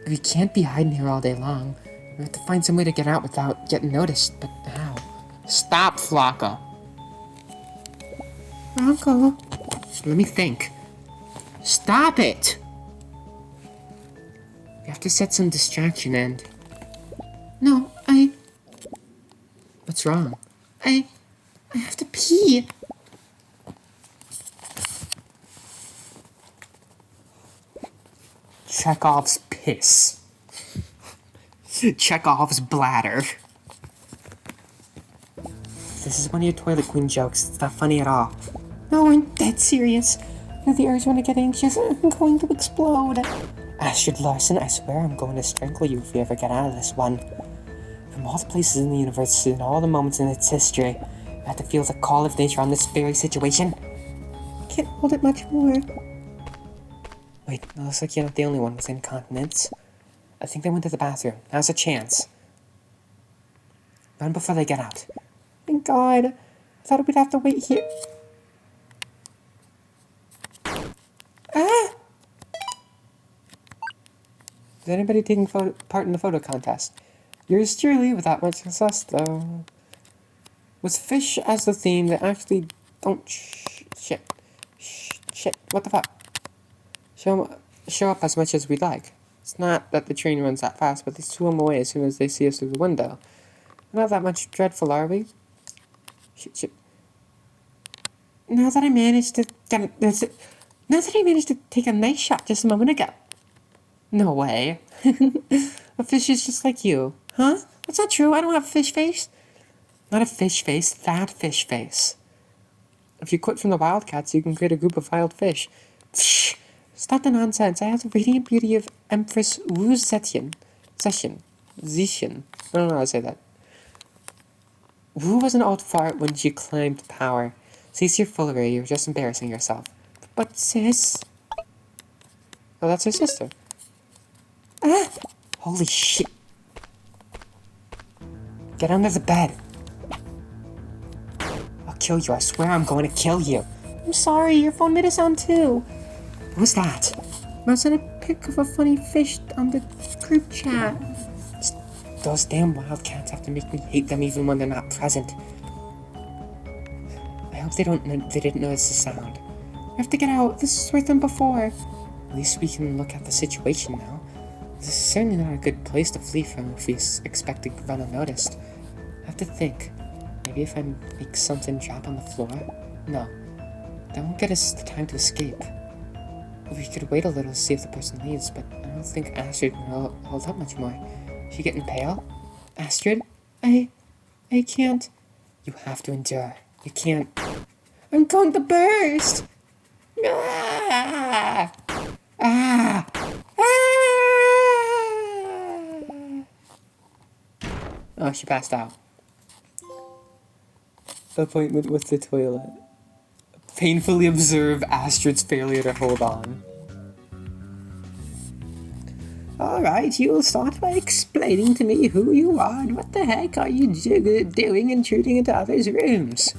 We can't be hiding here all day long. We have to find some way to get out without getting noticed, but how? Stop, Flocka! Uncle. Let me think. Stop it! We have to set some distraction and... No, What's wrong? I have to pee. Chekhov's piss. Chekhov's bladder. This is one of your Toilet Queen jokes. It's not funny at all. No, I'm dead serious. I have the urge when I get anxious. I'm going to explode. Astrid Larson, I swear I'm going to strangle you if we ever get out of this one. From all the places in the universe and all the moments in its history, I have to feel the call of nature on this very situation. I can't hold it much more. Wait, it looks like you're not the only one with incontinence. I think they went to the bathroom. Now's a chance. Run before they get out. Thank God. I thought we'd have to wait here. Ah! Is anybody taking part in the photo contest? Yours truly, without much success, though. With fish as the theme, they actually don't shit. What the fuck? Show up as much as we'd like. It's not that the train runs that fast, but they swim away as soon as they see us through the window. We're not that much dreadful, are we? Shit. Now that I managed to take a nice shot just a moment ago. No way. A fish is just like you. Huh? That's not true. I don't have a fish face. Not a fish face, that fish face. If you quit from the Wildcats, you can create a group of wild fish. Stop the nonsense. I have the radiant beauty of Empress Wu Zetian. Zetian. I don't know how to say that. Wu was an old fart when she claimed power. Cease your foolery, you're just embarrassing yourself. But sis... Oh, that's her sister. Ah! Holy shit. Get under the bed. I'll kill you, I swear I'm going to kill you. I'm sorry, your phone made a sound too. What was that? I sent a pic of a funny fish on the group chat. Those damn Wildcats have to make me hate them even when they're not present. I hope they didn't notice the sound. I have to get out. This is worse than before. At least we can look at the situation now. This is certainly not a good place to flee from if we expect to run unnoticed. I have to think. Maybe if I make something drop on the floor? No. That won't get us the time to escape. We could wait a little to see if the person leaves, but I don't think Astrid will hold up much more. Is she getting pale? Astrid? I can't. You have to endure. You can't. I'm going to burst! Ah! Ah! Ah! Oh, she passed out. Appointment with the toilet. Painfully observe Astrid's failure to hold on. Alright, you'll start by explaining to me who you are and what the heck are you doing intruding into others' rooms.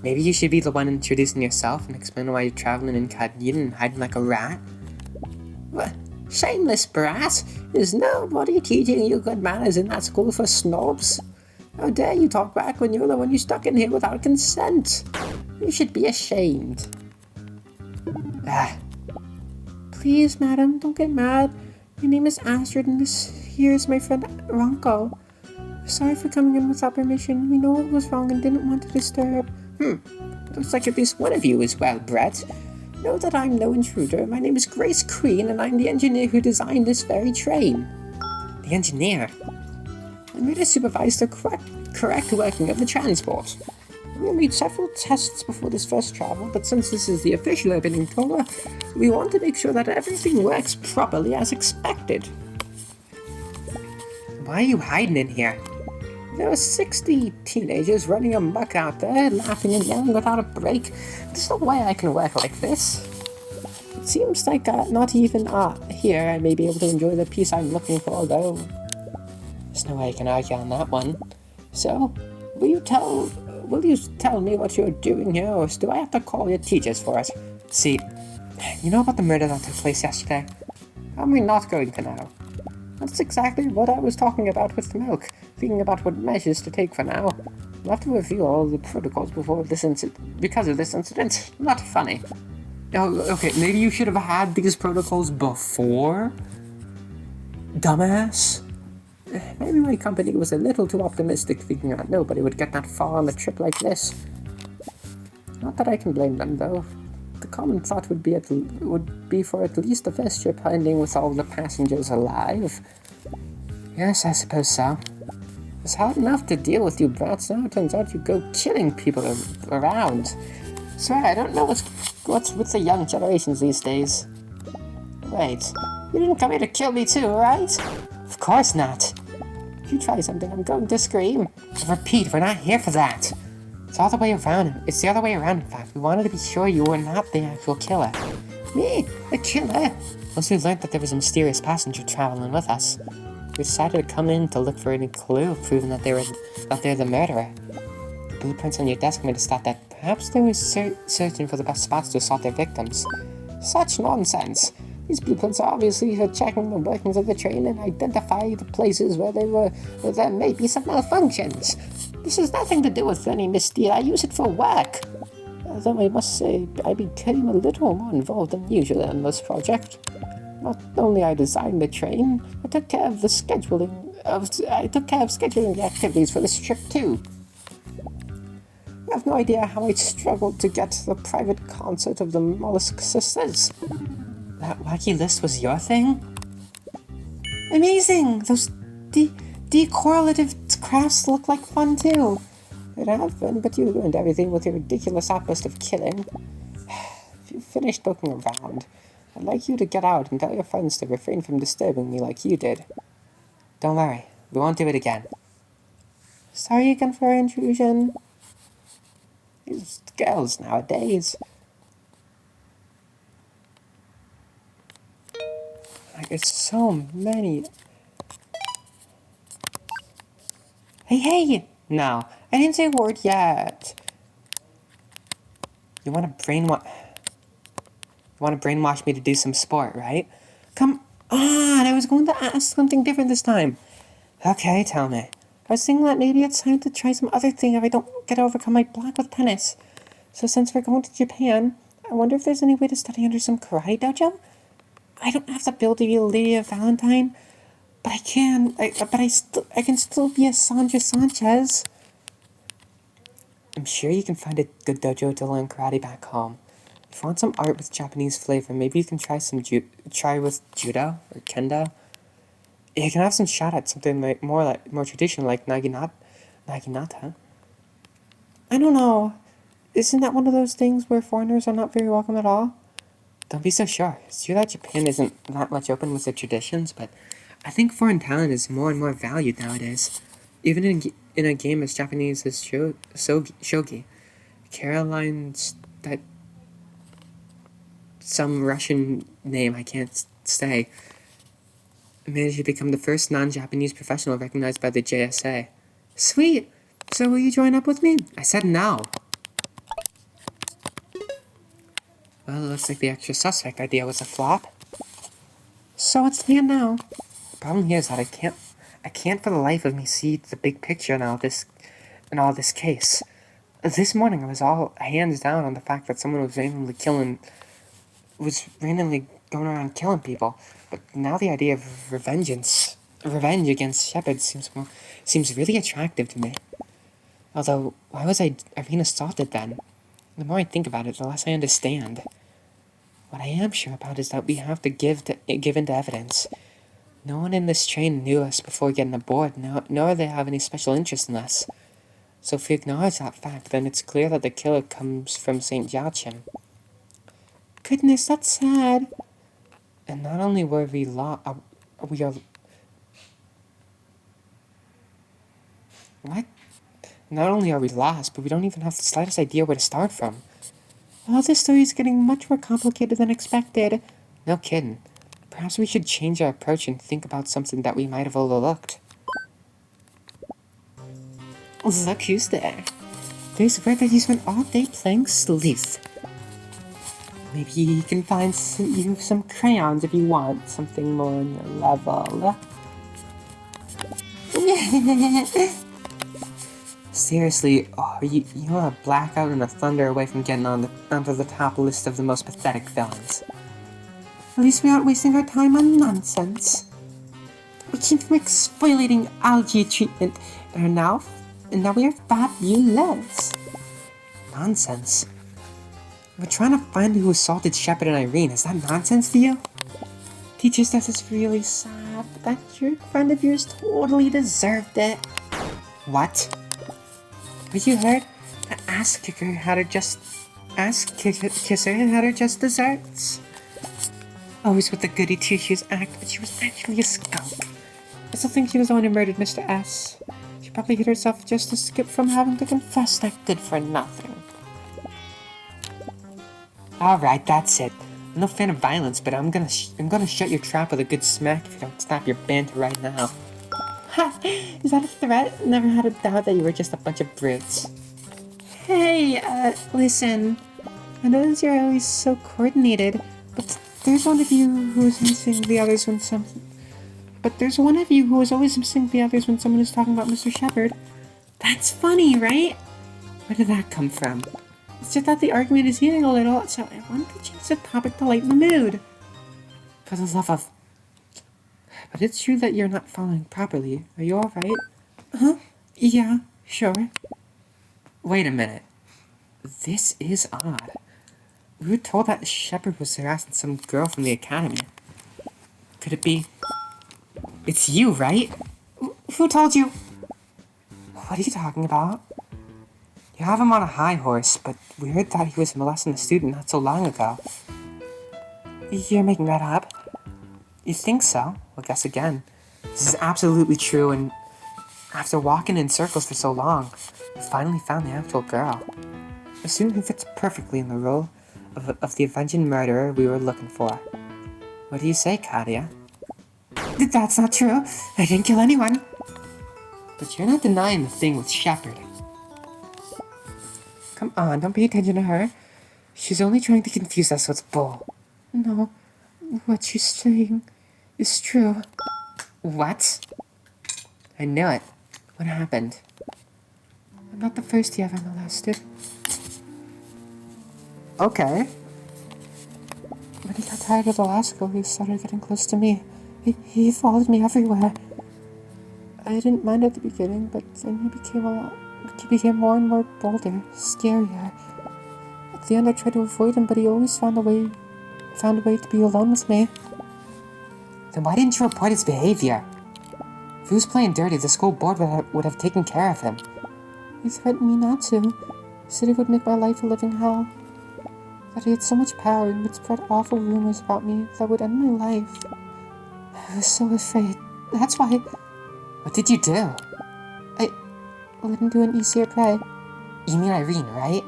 Maybe you should be the one introducing yourself and explaining why you're traveling incognito and hiding like a rat. What? Shameless brat! Is nobody teaching you good manners in that school for snobs? How dare you talk back when you're the one you stuck in here without consent? You should be ashamed. Ah. Please, madam, don't get mad. My name is Astrid and this here is my friend Ronko. Sorry for coming in without permission. We know what was wrong and didn't want to disturb. Looks like at least one of you is well-bred. Know that I'm no intruder. My name is Grace Queen and I'm the engineer who designed this very train. The engineer? I'm here to supervise the correct working of the transport. We made several tests before this first travel, but since this is the official opening tour, we want to make sure that everything works properly as expected. Why are you hiding in here? There are 60 teenagers running amok out there, laughing and yelling without a break. There's no way I can work like this. It seems like not even here I may be able to enjoy the peace I'm looking for, though. There's no way I can argue on that one. So, will you tell me what you're doing here, or do I have to call your teachers for it? See, you know about the murder that took place yesterday? How am I not going to know? That's exactly what I was talking about with the milk, thinking about what measures to take for now. We'll have to review all the protocols because of this incident. Not funny. Oh, okay, maybe you should have had these protocols before? Dumbass? Maybe my company was a little too optimistic, thinking that nobody would get that far on a trip like this. Not that I can blame them, though. The common thought would be for at least the first trip ending with all the passengers alive. Yes, I suppose so. It's hard enough to deal with you brats now. It turns out you go killing people around. Swear, I don't know what's with the young generations these days. Wait, you didn't come here to kill me too, right? Of course not. If you try something, I'm going to scream. I repeat, we're not here for that. It's all the way around. It's the other way around, in fact. We wanted to be sure you were not the actual killer. Me? The killer? Once we learned that there was a mysterious passenger traveling with us, we decided to come in to look for any clue proving that they're the murderer. The blueprints on your desk made us thought that perhaps they were searching for the best spots to assault their victims. Such nonsense! These blueprints are obviously for checking the workings of the train and identify the places where there may be some malfunctions. This has nothing to do with any misdeed. I use it for work. Although I must say, I became a little more involved than usual in this project. Not only I designed the train, I took care of scheduling the activities for this trip too. You have no idea how I struggled to get to the private concert of the Mollusk Sisters. That wacky list was your thing? Amazing! Those decorrelative crafts look like fun too. It have been, but you ruined everything with your ridiculous outburst of killing. If you finished poking around, I'd like you to get out and tell your friends to refrain from disturbing me like you did. Don't worry, we won't do it again. Sorry again for our intrusion. These girls nowadays. Like, it's so many. Hey! No, I didn't say a word yet. You want to brainwash me to do some sport, right? Come on, I was going to ask something different this time. Okay, tell me. I was thinking that maybe it's time to try some other thing if I don't get to overcome my block with tennis. So since we're going to Japan, I wonder if there's any way to study under some karate dojo? I don't have the ability to be a Lady of Valentine, but I can. I can still be a Sandra Sanchez. I'm sure you can find a good dojo to learn karate back home. If you want some art with Japanese flavor, maybe you can try with judo or kendo. You can have some shot at something more traditional like naginata. I don't know. Isn't that one of those things where foreigners are not very welcome at all? Don't be so sure. It's true that Japan isn't that much open with their traditions, but I think foreign talent is more and more valued nowadays. Even in a game as Japanese as shogi. Caroline's that some Russian name I can't say managed to become the first non-Japanese professional recognized by the JSA. Sweet! So will you join up with me? I said no. Well, it looks like the extra suspect idea was a flop. So what's the plan now? The problem here is that I can't for the life of me see the big picture in all this case. This morning I was all hands down on the fact that someone was randomly going around killing people. But now the idea of revenge against Shepard seems really attractive to me. Although, why was Irene assaulted then? The more I think about it, the less I understand. What I am sure about is that we have to give into evidence. No one in this train knew us before getting aboard, nor do they have any special interest in us. So if we acknowledge that fact, then it's clear that the killer comes from St. Joachim. Goodness, that's sad. And not only were we what? Not only are we lost, but we don't even have the slightest idea where to start from. Well, this story is getting much more complicated than expected. No kidding. Perhaps we should change our approach and think about something that we might have overlooked. Look who's there. There's word that you spent all day playing sleuth. Maybe you can find some crayons if you want something more on your level. Seriously, you're a blackout and a thunder away from getting onto the top list of the most pathetic villains. At least we aren't wasting our time on nonsense. We came from exfoliating algae treatment, and now we are fabulous. Nonsense. We're trying to find who assaulted Shepard and Irene. Is that nonsense to you? Teacher says it's really sad, but that jerk friend of yours totally deserved it. What? What you heard? The ass kisser had her just desserts. Always with the goody two-shoes act, but she was actually a skunk. I still think she was the one who murdered Mr. S. She probably hit herself just to skip from having to confess that good for nothing. Alright, that's it. I'm no fan of violence, but I'm gonna shut your trap with a good smack if you don't stop your banter right now. Ha! Is that a threat? Never had a doubt that you were just a bunch of brutes. Hey, listen. I notice you're always so coordinated, but there's one of you who's missing the others when some. But there's one of you who is always missing the others when someone is talking about Mr. Shepard. That's funny, right? Where did that come from? It's just that the argument is heating a little, so I wanted to change the topic to lighten the mood. For the love of... But it's true that you're not following properly. Are you alright? Huh? Yeah, sure. Wait a minute. This is odd. We were told that Shepard was harassing some girl from the academy. Could it be... It's you, right? Who told you? What are you talking about? You have him on a high horse, but we heard that he was molesting a student not so long ago. You're making that up? You think so? Well, guess again. This is absolutely true, and after walking in circles for so long, we finally found the actual girl. A student who fits perfectly in the role of the avenging murderer we were looking for. What do you say, Katia? That's not true. I didn't kill anyone. But you're not denying the thing with Shepard. Come on, don't pay attention to her. She's only trying to confuse us with Bull. No, what she's saying is true. What? I knew it. What happened? I'm not the first he ever molested. Okay. When he got tired of the last girl, he started getting close to me. He followed me everywhere. I didn't mind at the beginning, but then he became more and more bolder, scarier. At the end, I tried to avoid him, but he always found a way to be alone with me. Then why didn't you report his behavior? If he was playing dirty, the school board would have taken care of him. He threatened me not to. He said he would make my life a living hell. That he had so much power and would spread awful rumors about me that would end my life. I was so afraid. That's why... What did you do? I let him do an easier prey. You mean Irene, right?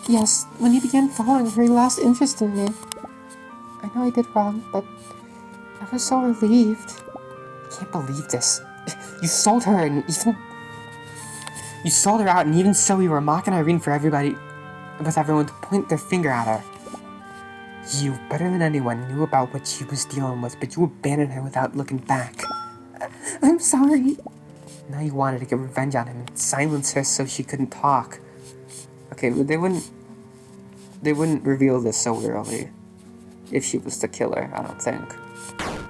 Yes, when he began following her, he lost interest in me. I know I did wrong, but I was so relieved. I can't believe this. You sold her and even... You sold her out, and even so, you were mocking Irene with everyone to point their finger at her. You, better than anyone, knew about what she was dealing with, but you abandoned her without looking back. I'm sorry. Now you wanted to get revenge on him and silence her so she couldn't talk. Okay, they wouldn't reveal this so early. If she was the killer, I don't think.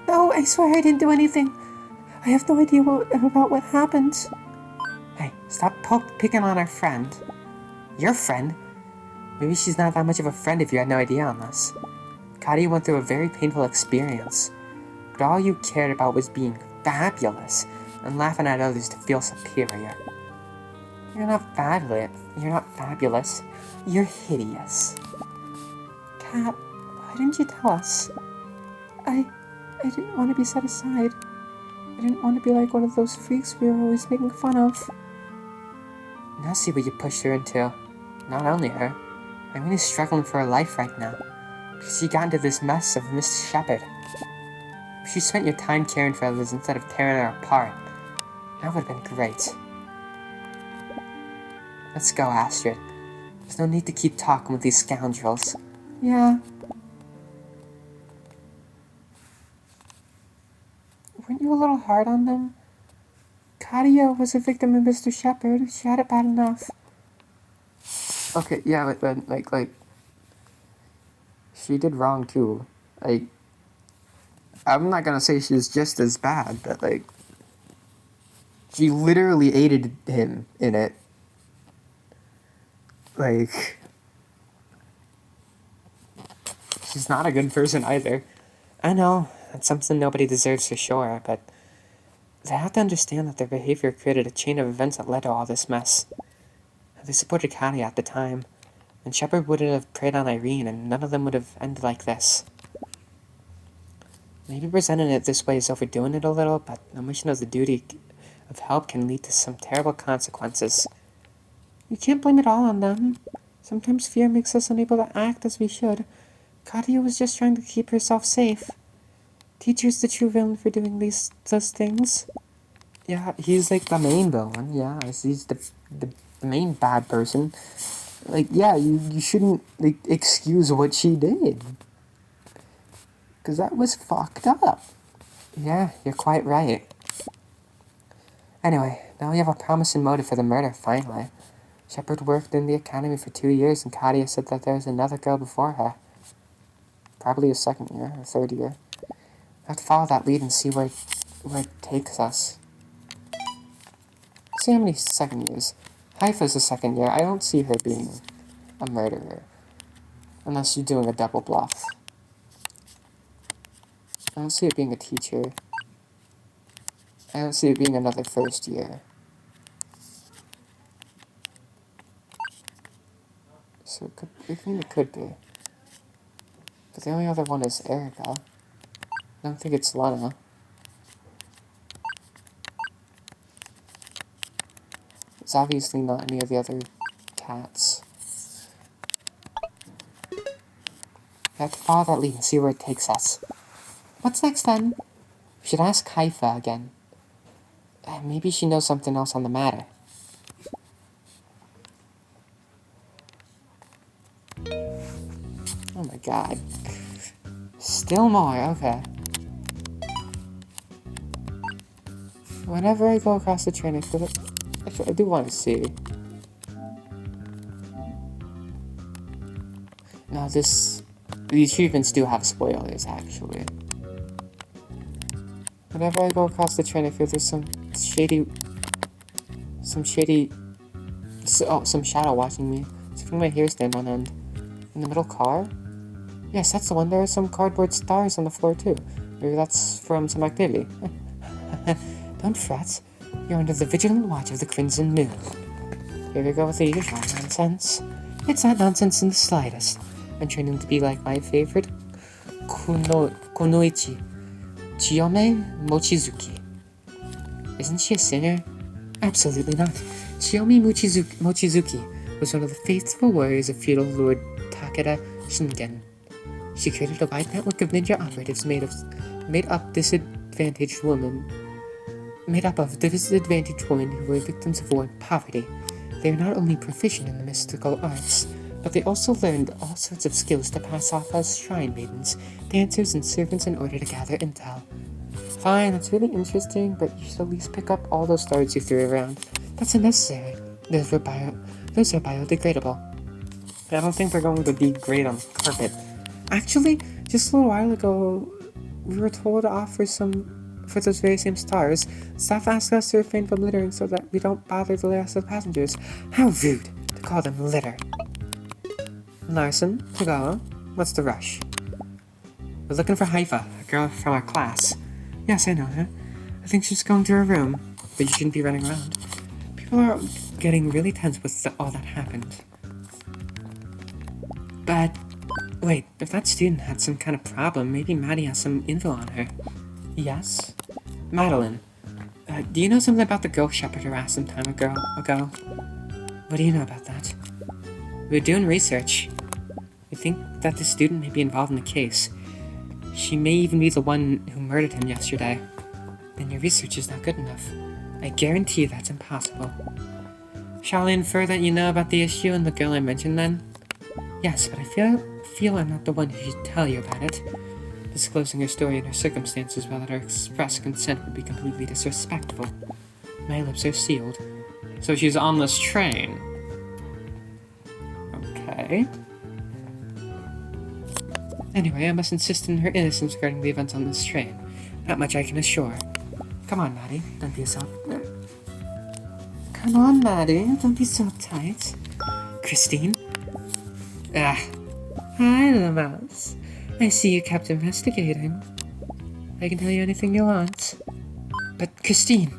No, I swear I didn't do anything. I have no idea about what happened. Hey, stop picking on our friend. Your friend? Maybe she's not that much of a friend if you had no idea on this. Katia went through a very painful experience, but all you cared about was being fabulous and laughing at others to feel superior. You're not fabulous. You're not fabulous. You're hideous. Kat, why didn't you tell us? I didn't want to be set aside. I didn't want to be like one of those freaks we were always making fun of. Now see what you pushed her into. Not only her, Irene is struggling for her life right now, because she got into this mess of Miss Shepard. If you spent your time caring for others instead of tearing her apart, that would have been great. Let's go, Astrid. There's no need to keep talking with these scoundrels. Yeah. Weren't you a little hard on them? Katia was a victim of Mr. Shepard. She had it bad enough. Okay, yeah, but like, she did wrong too. Like, I'm not gonna say she was just as bad, but like, she literally aided him in it. Like, she's not a good person either. I know, it's something nobody deserves for sure, but they have to understand that their behavior created a chain of events that led to all this mess. They supported Katia at the time, and Shepard wouldn't have preyed on Irene, and none of them would have ended like this. Maybe presenting it this way is overdoing it a little, but omission of the duty of help can lead to some terrible consequences. You can't blame it all on them. Sometimes fear makes us unable to act as we should. Katia was just trying to keep herself safe. Teacher's the true villain for doing those things. Yeah, he's like the main villain, yeah. He's the the main bad person, like, yeah, you shouldn't, like, excuse what she did. Because that was fucked up. Yeah, you're quite right. Anyway, now we have a promising motive for the murder, finally. Shepard worked in the academy for 2 years, and Kadia said that there was another girl before her. Probably a second year, or third year. I have to follow that lead and see where it takes us. See how many second years. Haifa's a second year. I don't see her being a murderer. Unless you're doing a double bluff. I don't see it being a teacher. I don't see it being another first year. So it could, I think it could be. But the only other one is Erica. I don't think it's Lana. It's obviously not any of the other cats. I have to follow that lead and see where it takes us. What's next then? We should ask Haifa again. Maybe she knows something else on the matter. Oh my god. Still more, okay. Whenever I go across the train, I feel like... Actually, I do want to see. Now this... The achievements do have spoilers, actually. Whenever I go across the train, I feel there's some shady... Some shadow watching me. It's from my hair stand one end. In the middle car? Yes, that's the one. There are some cardboard stars on the floor, too. Maybe that's from some activity. Don't fret. You're under the vigilant watch of the Crimson Moon. Here we go with the usual nonsense. It's not nonsense in the slightest. I'm training to be like my favorite Konoichi, Chiyome Mochizuki. Isn't she a singer? Absolutely not. Chiyome Mochizuki was one of the faithful warriors of feudal Lord Takeda Shingen. She created a wide network of ninja operatives made up of disadvantaged women who were victims of war and poverty. They are not only proficient in the mystical arts, but they also learned all sorts of skills to pass off as shrine maidens, dancers, and servants in order to gather intel. Fine, that's really interesting, but you should at least pick up all those stars you threw around. That's unnecessary. Those are biodegradable. I don't think they're going to degrade on carpet. Actually, just a little while ago, we were told to offer some for those very same stars. Staff asked us to refrain from littering so that we don't bother the rest of the passengers. How rude to call them litter. Larson, Tagawa, what's the rush? We're looking for Haifa, a girl from our class. Yes, I know her. I think she's going to her room, but you shouldn't be running around. People are getting really tense with all that happened. But, wait, if that student had some kind of problem, maybe Maddie has some info on her. Yes? Madeline, do you know something about the girl Shepard harassed some time ago? What do you know about that? We're doing research. We think that the student may be involved in the case. She may even be the one who murdered him yesterday. Then your research is not good enough. I guarantee that's impossible. Shall I infer that you know about the issue and the girl I mentioned then? Yes, but I feel I'm not the one who should tell you about it. Disclosing her story and her circumstances without her express consent would be completely disrespectful. My lips are sealed. So she's on this train. Okay. Anyway, I must insist on her innocence regarding the events on this train. That much I can assure. Come on, Maddie. Don't be so... Come on, Maddie. Don't be so uptight. Christine? Hi, little mouse. I see you kept investigating. I can tell you anything you want. But, Christine,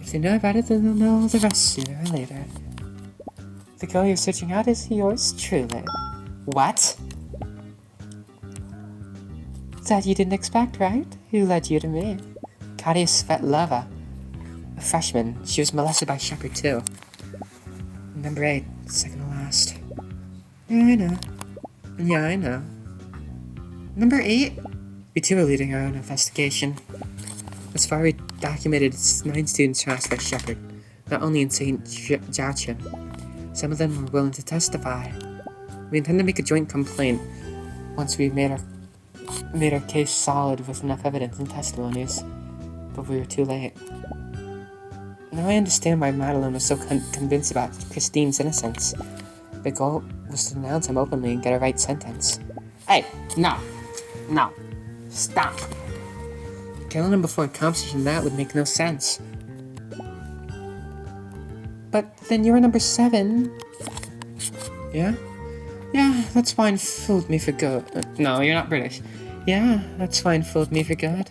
if they know about it, then they'll know the rest sooner or later. The girl you're searching out is yours truly. What? That you didn't expect, right? Who led you to me? Kadia Svetlova. A freshman. She was molested by Shepard, too. Number 8, second to last. Yeah, I know. Number 8? We too are leading our own investigation. As far as documented, it's 9 students harassed by Shepard. not only in St. Joachim. Some of them were willing to testify. We intend to make a joint complaint once we've made our case solid with enough evidence and testimonies. But we were too late. Now I understand why Madeline was so convinced about Christine's innocence. The goal was to denounce him openly and get a right sentence. Hey, no. No. Stop. Killing him before accomplishing that would make no sense. But then you were number 7. Yeah? Yeah, that's fine. Fooled me for good. No, you're not British. Yeah, that's fine. Fooled me for good.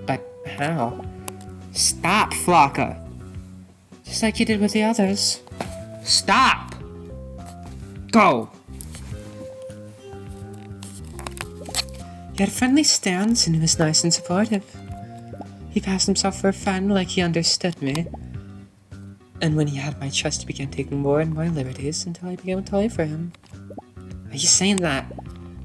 But how? Stop, Flocka! Just like you did with the others. Stop! Go! He had a friendly stance and he was nice and supportive. He passed himself for a friend like he understood me. And when he had my trust, he began taking more and more liberties until I began to toy for him. Are you saying that?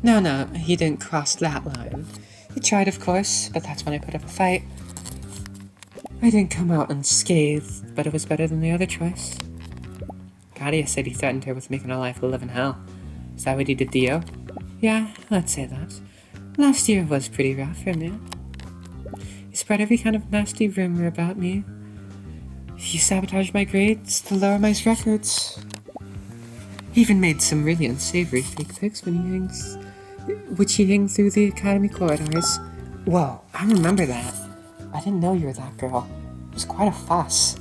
No, he didn't cross that line. He tried, of course, but that's when I put up a fight. I didn't come out unscathed, but it was better than the other choice. Katia said he threatened her with making her life a living hell. Is that what he did to you? Yeah, let's say that. Last year was pretty rough for me. He spread every kind of nasty rumor about me. He sabotaged my grades to lower my records. He even made some really unsavory fake pics which he hung through the academy corridors. Whoa, I remember that. I didn't know you were that girl. It was quite a fuss.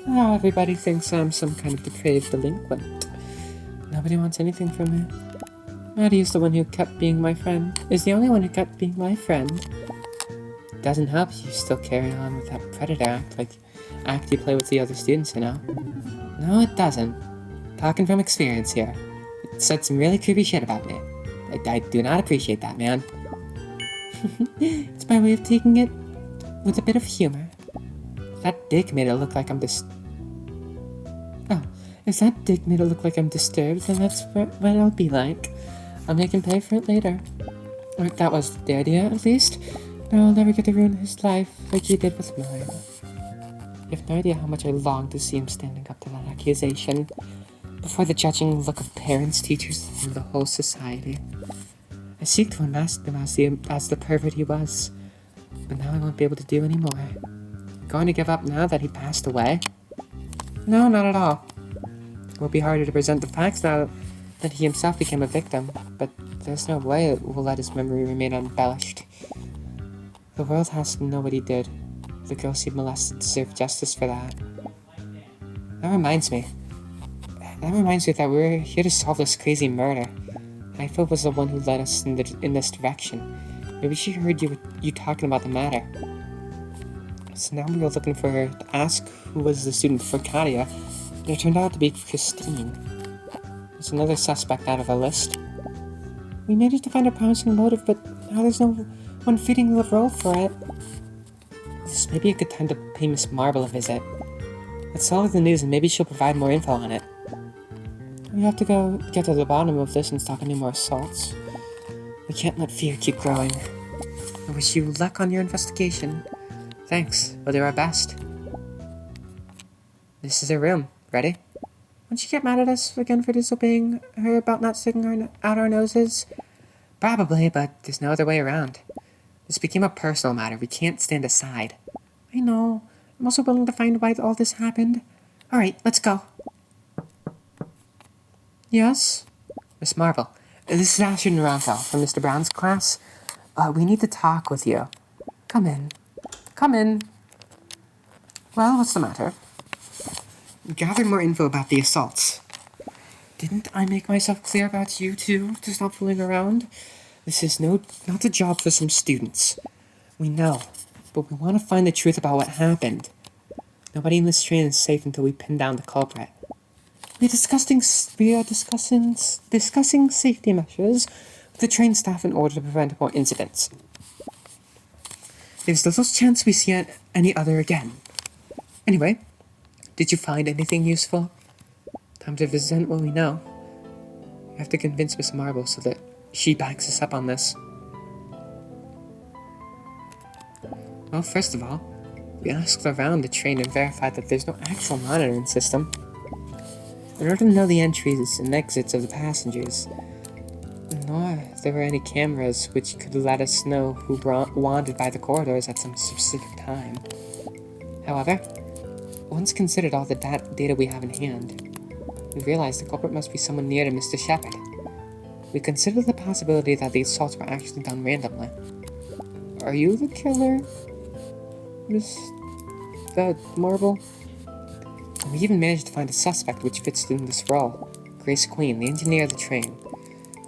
Now everybody thinks I'm some kind of depraved delinquent. Nobody wants anything from me. Maddie's the one who kept being my friend. Is the only one who kept being my friend. It doesn't help you still carry on with that predator act you play with the other students, you know? No, it doesn't. Talking from experience here. It said some really creepy shit about me. I do not appreciate that, man. It's my way of taking it with a bit of humor. That dick made it look like I'm if that dick made it look like I'm disturbed, then that's what I'll be like. I'll make him pay for it later. Or that was the idea, at least. But I'll never get to ruin his life like you did with mine. You have no idea how much I long to see him standing up to that accusation before the judging look of parents, teachers, and the whole society. I seek to unmask him as the pervert he was, but now I won't be able to do any more. Going to give up now that he passed away? No, not at all. It will be harder to present the facts now that he himself became a victim, but there's no way it will let his memory remain unembellished. The world has to know what he did. The girls he molested deserve justice for that. That reminds me that we're here to solve this crazy murder. Eiffel was the one who led us in this direction. Maybe she heard you talking about the matter. So now we were looking for her to ask who was the student for Katia, and it turned out to be Christine. There's another suspect out of the list. We managed to find a promising motive, but now there's no one fitting the role for it. This may be a good time to pay Miss Marble a visit. Let's solve the news and maybe she'll provide more info on it. We have to go get to the bottom of this and stop any more assaults. We can't let fear keep growing. I wish you luck on your investigation. Thanks, we'll do our best. This is her room. Ready? Won't she get mad at us again for disobeying her about not sticking out our noses? Probably, but there's no other way around. This became a personal matter. We can't stand aside. I know. I'm also willing to find why all this happened. Alright, let's go. Yes? Miss Marvel, this is Ashton Naranjo from Mr. Brown's class. We need to talk with you. Come in. Come in. Well, what's the matter? Gather more info about the assaults. Didn't I make myself clear about you two to stop fooling around? This is not a job for some students. We know, but we want to find the truth about what happened. Nobody in this train is safe until we pin down the culprit. We are discussing safety measures with the train staff in order to prevent more incidents. There's little chance we see any other again. Anyway, did you find anything useful? Time to present what we know. We have to convince Miss Marble so that she backs us up on this. Well, first of all, We asked around the train and verified that there's no actual monitoring system. In order to know the entries and exits of the passengers, nor if there were any cameras which could let us know who wandered by the corridors at some specific time. However, once considered all the data we have in hand, we realized the culprit must be someone near to Mr. Shepard. We considered the possibility that the assaults were actually done randomly. Are you the killer, Miss... that Marble? We even managed to find a suspect which fits in this role. Grace Queen, the engineer of the train.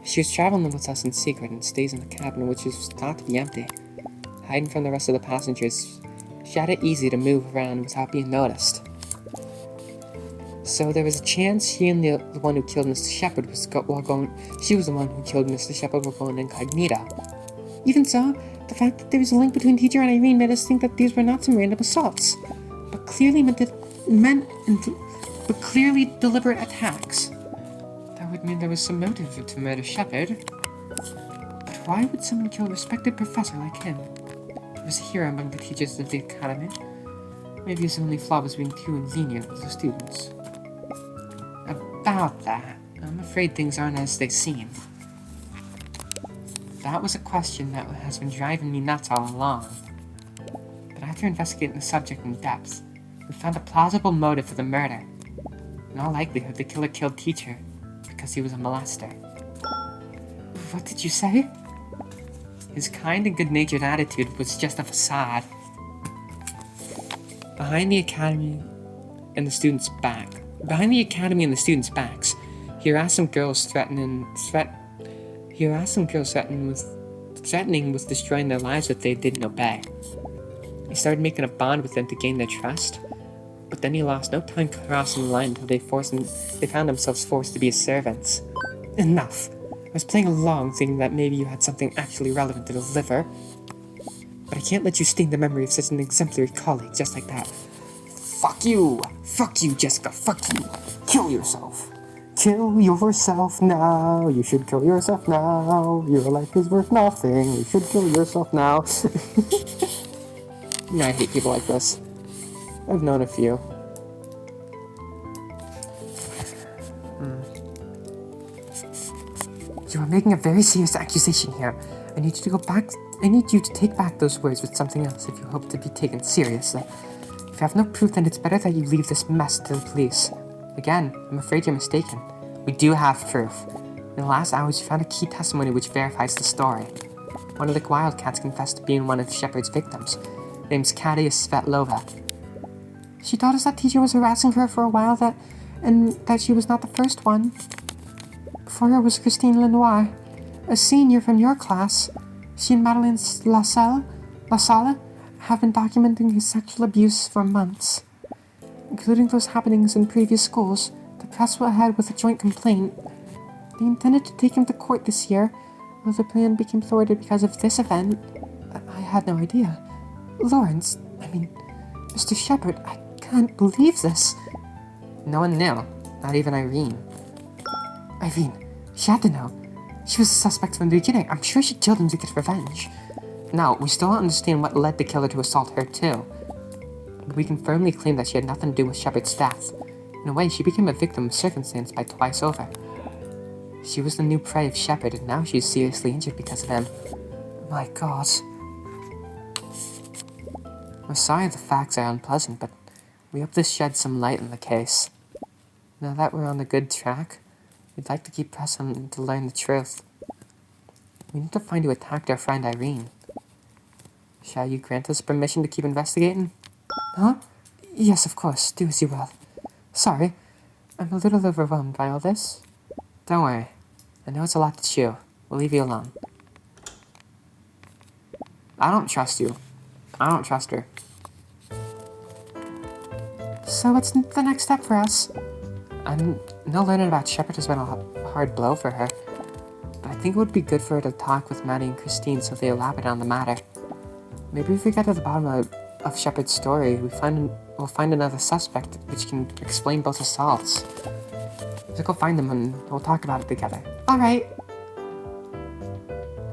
She was traveling with us in secret and stays in the cabin which is thought to be empty. Hiding from the rest of the passengers, she had it easy to move around without being noticed. So there was a chance she and the one who killed Mr. Shepard she was the one who killed Mr. Shepard while going incognito. Even so, the fact that there was a link between Teacher and Irene made us think that these were not some random assaults, but clearly clearly deliberate attacks. That would mean there was some motive to murder Shepard. But why would someone kill a respected professor like him? He was a hero among the teachers of the academy. Maybe his only flaw was being too lenient with the students. About that, I'm afraid things aren't as they seem. That was a question that has been driving me nuts all along. But after investigating the subject in depth, we found a plausible motive for the murder. In all likelihood, the killer killed Teacher because he was a molester. What did you say? His kind and good-natured attitude was just a facade. Behind the academy and the students' backs, he harassed some girls threatening with destroying their lives if they didn't obey. He started making a bond with them to gain their trust, but then he lost no time crossing the line until they found themselves forced to be his servants. Enough! I was playing along, thinking that maybe you had something actually relevant to deliver. But I can't let you stain the memory of such an exemplary colleague just like that. Fuck you! Fuck you, Jessica! Fuck you! Kill yourself! Kill yourself now! You should kill yourself now! Your life is worth nothing! You should kill yourself now! I hate people like this. I've known a few. You are making a very serious accusation here. I need you to take back those words with something else if you hope to be taken seriously. If you have no proof, then it's better that you leave this mess to the police. Again, I'm afraid you're mistaken. We do have proof. In the last hours, we found a key testimony which verifies the story. One of the Wildcats confessed to being one of Shepard's victims. Her name's Katia Svetlova. She told us that Teacher was harassing her for a while, and that she was not the first one. Before her was Christine Lenoir, a senior from your class. She and Madeleine LaSalle have been documenting his sexual abuse for months. Including those happenings in previous schools, the press went ahead with a joint complaint. They intended to take him to court this year, though the plan became thwarted because of this event. I had no idea. Lawrence, Mr. Shepard, I can't believe this. No one knew, not even Irene. Irene, she had to know. She was a suspect from the beginning. I'm sure she killed him to get revenge. Now, we still don't understand what led the killer to assault her too. But we can firmly claim that she had nothing to do with Shepard's death. In a way, she became a victim of circumstance by twice over. She was the new prey of Shepard, and now she's seriously injured because of him. My God. We're sorry the facts are unpleasant, but we hope this sheds some light on the case. Now that we're on a good track, we'd like to keep pressing to learn the truth. We need to find who attacked our friend Irene. Shall you grant us permission to keep investigating? Huh? Yes, of course. Do as you will. Sorry, I'm a little overwhelmed by all this. Don't worry. I know it's a lot to chew. We'll leave you alone. I don't trust you. I don't trust her. So what's the next step for us? I know learning about Shepard has been a hard blow for her, but I think it would be good for her to talk with Maddie and Christine so they elaborate on the matter. Maybe if we get to the bottom of Shepard's story, we'll find another suspect which can explain both assaults. So go find them and we'll talk about it together. Alright!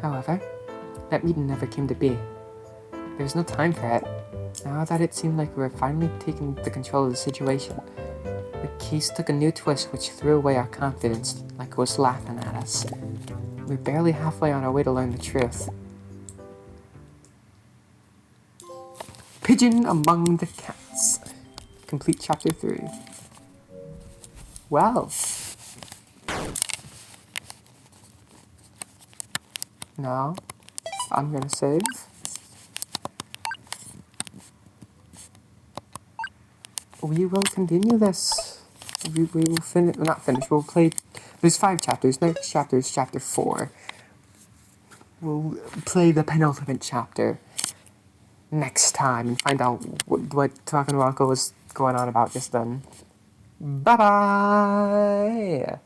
However, that meeting never came to be. There was no time for it. Now that it seemed like we were finally taking the control of the situation, the case took a new twist which threw away our confidence like it was laughing at us. We were barely halfway on our way to learn the truth. Pigeon Among the Cats. Complete chapter 3. Well. Now, I'm gonna save. We will continue this. We will not finish, we'll play. There's 5 chapters. Next chapter is chapter 4. We'll play the penultimate chapter next time and find out what Talking Rocco was going on about just then. Bye bye!